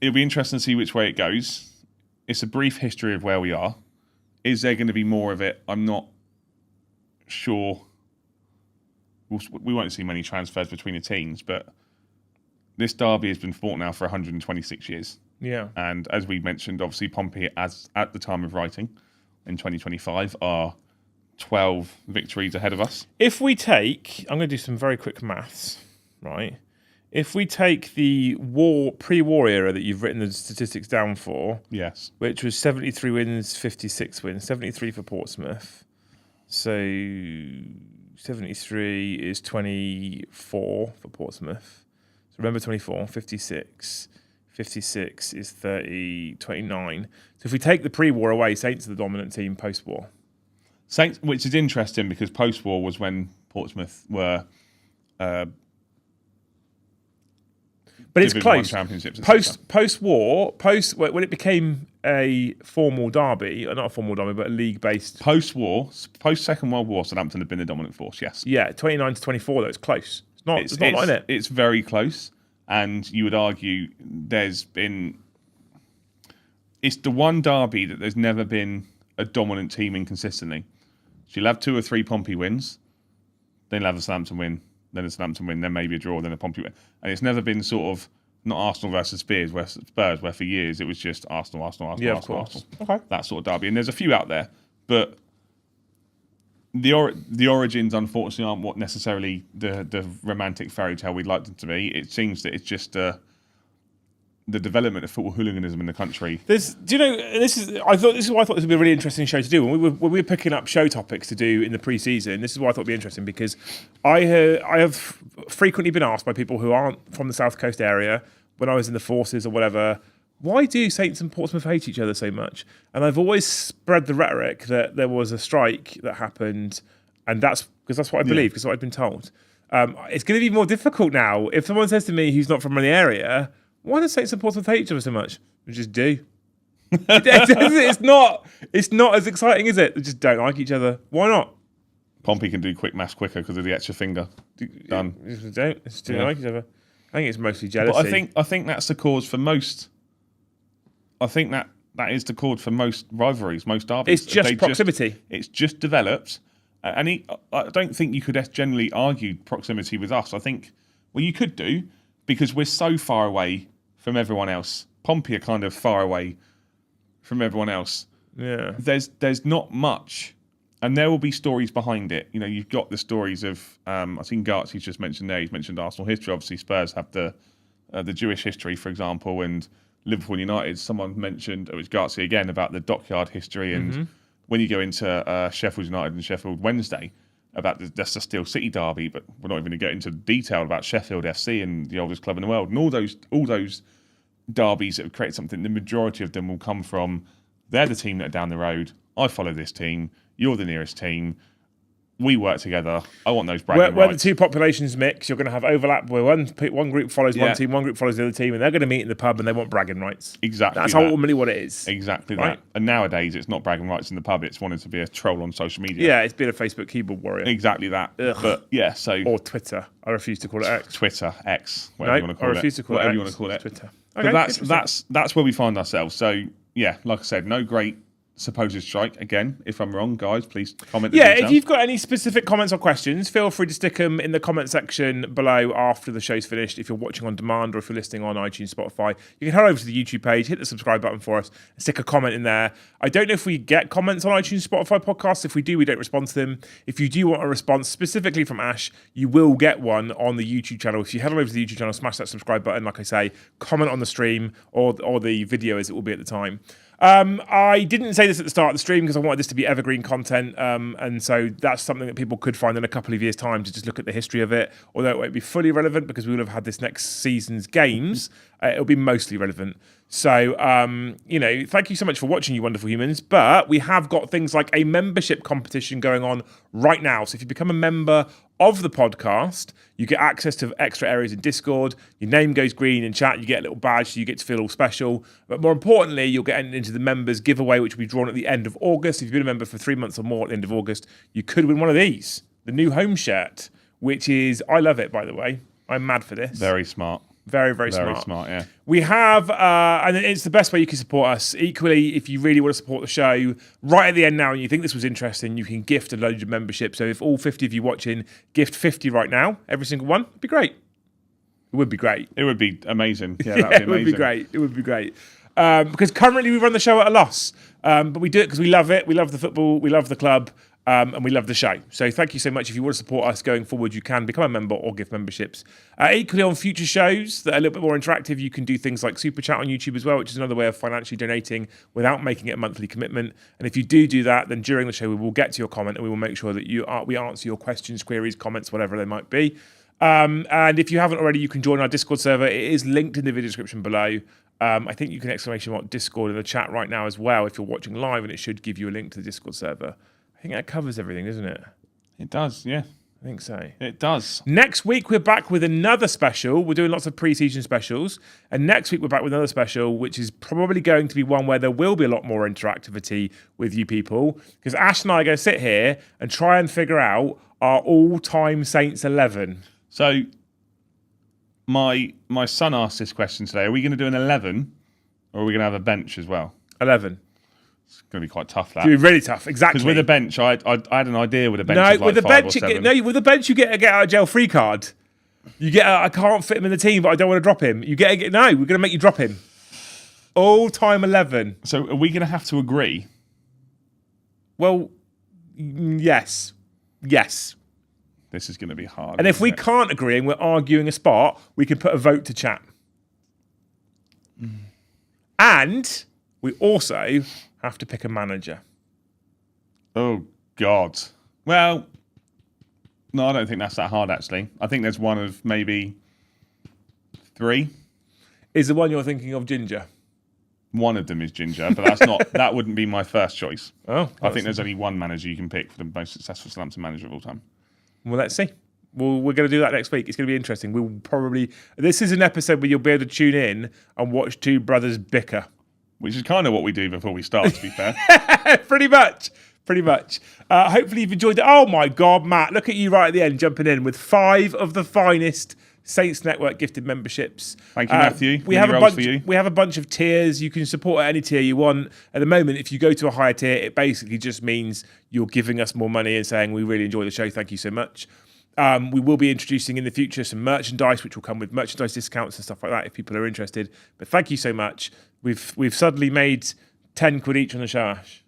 S2: it'll be interesting to see which way it goes. It's a brief history of where we are. Is there going to be more of it? I'm not sure. We won't see many transfers between the teams, but this derby has been fought now for 126 years.
S1: Yeah.
S2: And as we mentioned, obviously Pompey, at the time of writing, in 2025, are 12 victories ahead of us.
S1: If we take, I'm going to do some very quick maths, right? If we take the pre-war era that you've written the statistics down for,
S2: yes,
S1: which was 73 wins, 56 wins, 73 for Portsmouth. So 73 is 24 for Portsmouth. So remember 24, 56. 56 is 29. So if we take the pre-war away, Saints are the dominant team post-war.
S2: Saints, which is interesting because post-war was when Portsmouth were...
S1: but it's close. Post-war, when it became a formal derby, not a formal derby, but a league-based...
S2: Post-war, post-Second World War, Southampton have been the dominant force, yes.
S1: Yeah, 29 to 24, though, it's close. It's not like it.
S2: It's very close, and you would argue there's been... It's the one derby that there's never been a dominant team in consistently. So you'll have 2 or 3 Pompey wins, then you'll have a Southampton win, then a Southampton win, then maybe a draw, then a Pompey win. And it's never been sort of, not Arsenal versus Spurs, where for years it was just Arsenal.
S1: Yeah, of course. Okay.
S2: That sort of derby. And there's a few out there, but the origins, unfortunately, aren't what necessarily the romantic fairy tale we'd like them to be. It seems that it's just the development of football hooliganism in the country.
S1: This is why I thought this would be a really interesting show to do. When we were picking up show topics to do in the pre-season, this is why I thought it'd be interesting, because I have frequently been asked by people who aren't from the South Coast area, when I was in the forces or whatever, why do Saints and Portsmouth hate each other so much? And I've always spread the rhetoric that there was a strike that happened, and that's what I believe, because what I've been told. It's going to be more difficult now. If someone says to me who's not from the area, why do Saints and Portsmouth hate each other so much? We just do. It's not as exciting, is it? They just don't like each other. Why not?
S2: Pompey can do quick maths quicker because of the extra finger. Done.
S1: They don't. They just don't like each other. I think it's mostly jealousy.
S2: But I think that's the cause for most. I think that is the cause for most rivalries, most derbies.
S1: It's just proximity.
S2: It's just developed, and I don't think you could generally argue proximity with us. I think, well, you could do, because we're so far away from everyone else. Pompey are kind of far away from everyone else.
S1: Yeah.
S2: There's not much, and there will be stories behind it. You've got the stories of I think Gartsy's just mentioned there. He's mentioned Arsenal history. Obviously, Spurs have the Jewish history, for example, and Liverpool United. Someone mentioned, it was Gartsy again, about the dockyard history, and when you go into Sheffield United and Sheffield Wednesday, about the Leicester Steel City derby, but we're not even going to get into detail about Sheffield FC and the oldest club in the world, and all those derbies that have created something. The majority of them will come from they're the team that are down the road. I follow this team. You're the nearest team. We work together. I want those bragging rights.
S1: Where the two populations mix, you're going to have overlap where one group follows one team, one group follows the other team, and they're going to meet in the pub and they want bragging rights.
S2: Exactly.
S1: That's ultimately what it is.
S2: Exactly
S1: right?
S2: that. And nowadays, it's not bragging rights in the pub. It's wanting to be a troll on social media.
S1: Yeah, it's been a Facebook keyboard warrior.
S2: Exactly that.
S1: Ugh.
S2: But yeah, so
S1: or Twitter. I refuse to call it X.
S2: Twitter, X, whatever you want to call it.
S1: I refuse to call
S2: whatever
S1: it
S2: you
S1: X.
S2: want to call it.
S1: Twitter. Okay,
S2: but that's where we find ourselves. So yeah, like I said, no great supposed strike. Again, if I'm wrong, guys, please comment.
S1: If you've got any specific comments or questions, feel free to stick them in the comment section below after the show's finished. If you're watching on demand or if you're listening on iTunes, Spotify, you can head over to the YouTube page, hit the subscribe button for us, and stick a comment in there. I don't know if we get comments on iTunes, Spotify podcasts. If we do, we don't respond to them. If you do want a response specifically from Ash, you will get one on the YouTube channel. If you head on over to the YouTube channel, smash that subscribe button, like I say, comment on the stream or the video as it will be at the time. I didn't say this at the start of the stream because I wanted this to be evergreen content, and so that's something that people could find in a couple of years' time to just look at the history of it, although it won't be fully relevant because we will have had this next season's games. It'll be mostly relevant. So, thank you so much for watching, you wonderful humans, but we have got things like a membership competition going on right now. So if you become a member of the podcast, you get access to extra areas in Discord. Your name goes green in chat. You get a little badge, so you get to feel all special. But more importantly, you'll get into the members giveaway, which will be drawn at the end of August. If you've been a member for 3 months or more at the end of August, you could win one of these, the new home shirt, which is, I love it, by the way. I'm mad for this.
S2: Very smart.
S1: Very, very smart.
S2: Very smart, yeah.
S1: We have, and it's the best way you can support us. Equally, if you really want to support the show, right at the end now, and you think this was interesting, you can gift a load of membership. So if all 50 of you watching gift 50 right now, every single one, it'd be great. It would be great.
S2: It would be amazing. Yeah, that would be amazing.
S1: It would be great. It would be great. Because currently we run the show at a loss. But we do it because we love it. We love the football. We love the club. And we love the show. So thank you so much. If you want to support us going forward, you can become a member or give memberships. Equally, on future shows that are a little bit more interactive, you can do things like Super Chat on YouTube as well, which is another way of financially donating without making it a monthly commitment. And if you do that, then during the show, we will get to your comment and we will make sure that we answer your questions, queries, comments, whatever they might be. And if you haven't already, you can join our Discord server. It is linked in the video description below. I think you can exclamation mark Discord in the chat right now as well if you're watching live, and it should give you a link to the Discord server. I think that covers everything, doesn't it?
S2: It does, yeah.
S1: I think so.
S2: It does.
S1: Next week, we're back with another special. We're doing lots of pre-season specials. And next week, we're back with another special, which is probably going to be one where there will be a lot more interactivity with you people. Because Ash and I are going to sit here and try and figure out our all-time Saints 11.
S2: So, my son asked this question today. Are we going to do an 11 or are we going to have a bench as well?
S1: 11.
S2: It's going to be quite tough, that.
S1: It's going to be really tough, exactly.
S2: Because with a bench, I had an idea with a bench.
S1: No,
S2: of like
S1: with a bench, with a bench, you get a get out of jail free card. You get I can't fit him in the team, but I don't want to drop him. We're going to make you drop him. All-time 11.
S2: So are we going to have to agree?
S1: Well, yes. Yes.
S2: This is going to be hard.
S1: And if we can't agree and we're arguing a spot, we can put a vote to chat. And we also have to pick a manager.
S2: Oh, God. Well, no, I don't think that's that hard, actually. I think there's one of maybe 3.
S1: Is the one you're thinking of Ginger?
S2: One of them is Ginger, but that's not. That wouldn't be my first choice.
S1: Oh,
S2: I think there's only one manager you can pick for the most successful Southampton manager of all time.
S1: Well, let's see. Well, we're going to do that next week. It's going to be interesting. We'll probably... This is an episode where you'll be able to tune in and watch two brothers bicker.
S2: Which is kind of what we do before we start, to be fair.
S1: Pretty much. Hopefully you've enjoyed it. Oh, my God, Matt. Look at you right at the end, jumping in with 5 of the finest Saints Network gifted memberships.
S2: Thank you, Matthew.
S1: We have a bunch of tiers. You can support at any tier you want. At the moment, if you go to a higher tier, it basically just means you're giving us more money and saying we really enjoy the show. Thank you so much. We will be introducing in the future some merchandise, which will come with merchandise discounts and stuff like that if people are interested. But thank you so much. We've suddenly made 10 quid each on the show, Ash.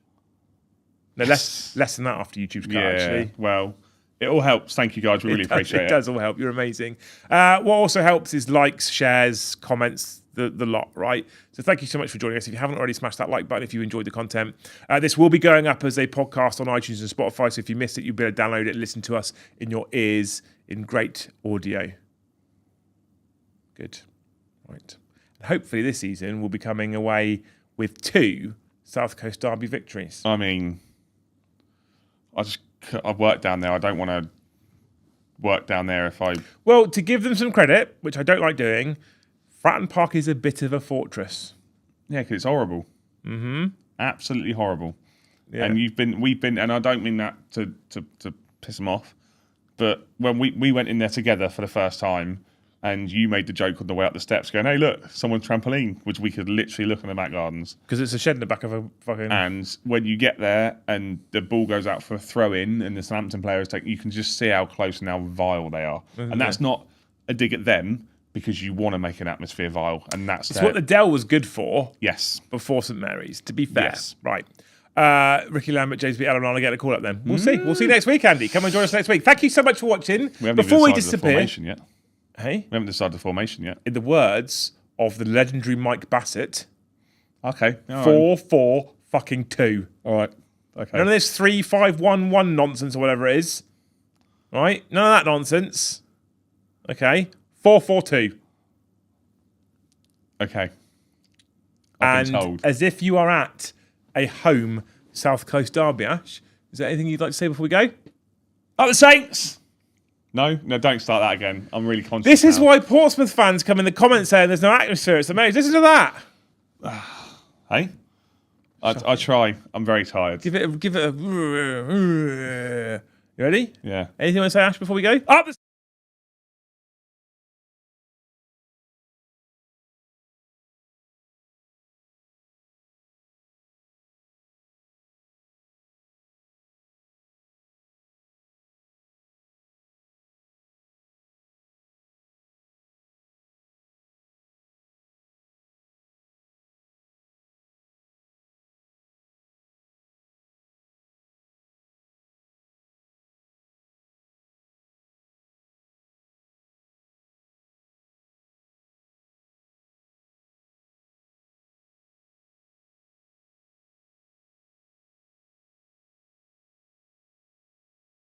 S1: No, less than that after YouTube's cut, actually.
S2: Well, it all helps. Thank you, guys. We really appreciate it.
S1: It does all help. You're amazing. What also helps is likes, shares, comments, the lot, right? So thank you so much for joining us. If you haven't already, smash that like button if you enjoyed the content. This will be going up as a podcast on iTunes and Spotify, so if you missed it, you'll be able to download it and listen to us in your ears in great audio. Good. Right. Hopefully this season we'll be coming away with 2 South Coast Derby victories.
S2: I mean, I've worked down there. I don't want to work down there if I...
S1: Well, to give them some credit, which I don't like doing, Fratton Park is a bit of a fortress.
S2: Yeah, because it's horrible. Mm-hmm. Absolutely horrible.
S1: Yeah.
S2: And we've been, and I don't mean that to piss them off, but when we went in there together for the first time, and you made the joke on the way up the steps, going, "Hey, look, someone's trampoline," which we could literally look in the back gardens.
S1: Because it's a shed in the back of a fucking...
S2: And when you get there and the ball goes out for a throw-in and the Southampton players take, you can just see how close and how vile they are. And that's not a dig at them, because you want to make an atmosphere vile, and that's
S1: It's what the Dell was good for.
S2: Yes.
S1: Before St Mary's, to be fair.
S2: Yes.
S1: Right. Ricky Lambert, James B. Allen, I'll get a call up then. We'll see. We'll see you next week, Andy. Come and join us next week. Thank you so much for watching.
S2: We haven't
S1: Before we
S2: even decided the
S1: disappear...
S2: formation yet.
S1: Hey?
S2: We haven't decided the formation yet.
S1: In the words of the legendary Mike Bassett,
S2: Okay.
S1: 4-4 fucking 2.
S2: All right. Okay.
S1: None of this 3-5-1-1 nonsense or whatever it is. Right? None of that nonsense. Okay? 4-4-2.
S2: Okay. I've been
S1: And
S2: told.
S1: as if you are at a home South Coast derby, Ash, is there anything you'd like to say before we go?
S2: Up the Saints! No, don't start that again. I'm really conscious.
S1: This is
S2: now.
S1: why Portsmouth fans come in the comments saying there's no atmosphere. It's amazing. Listen to that.
S2: Hey? I try. I'm very tired.
S1: Give it a... You ready?
S2: Yeah.
S1: Anything you want to say, Ash, before we go? Up the...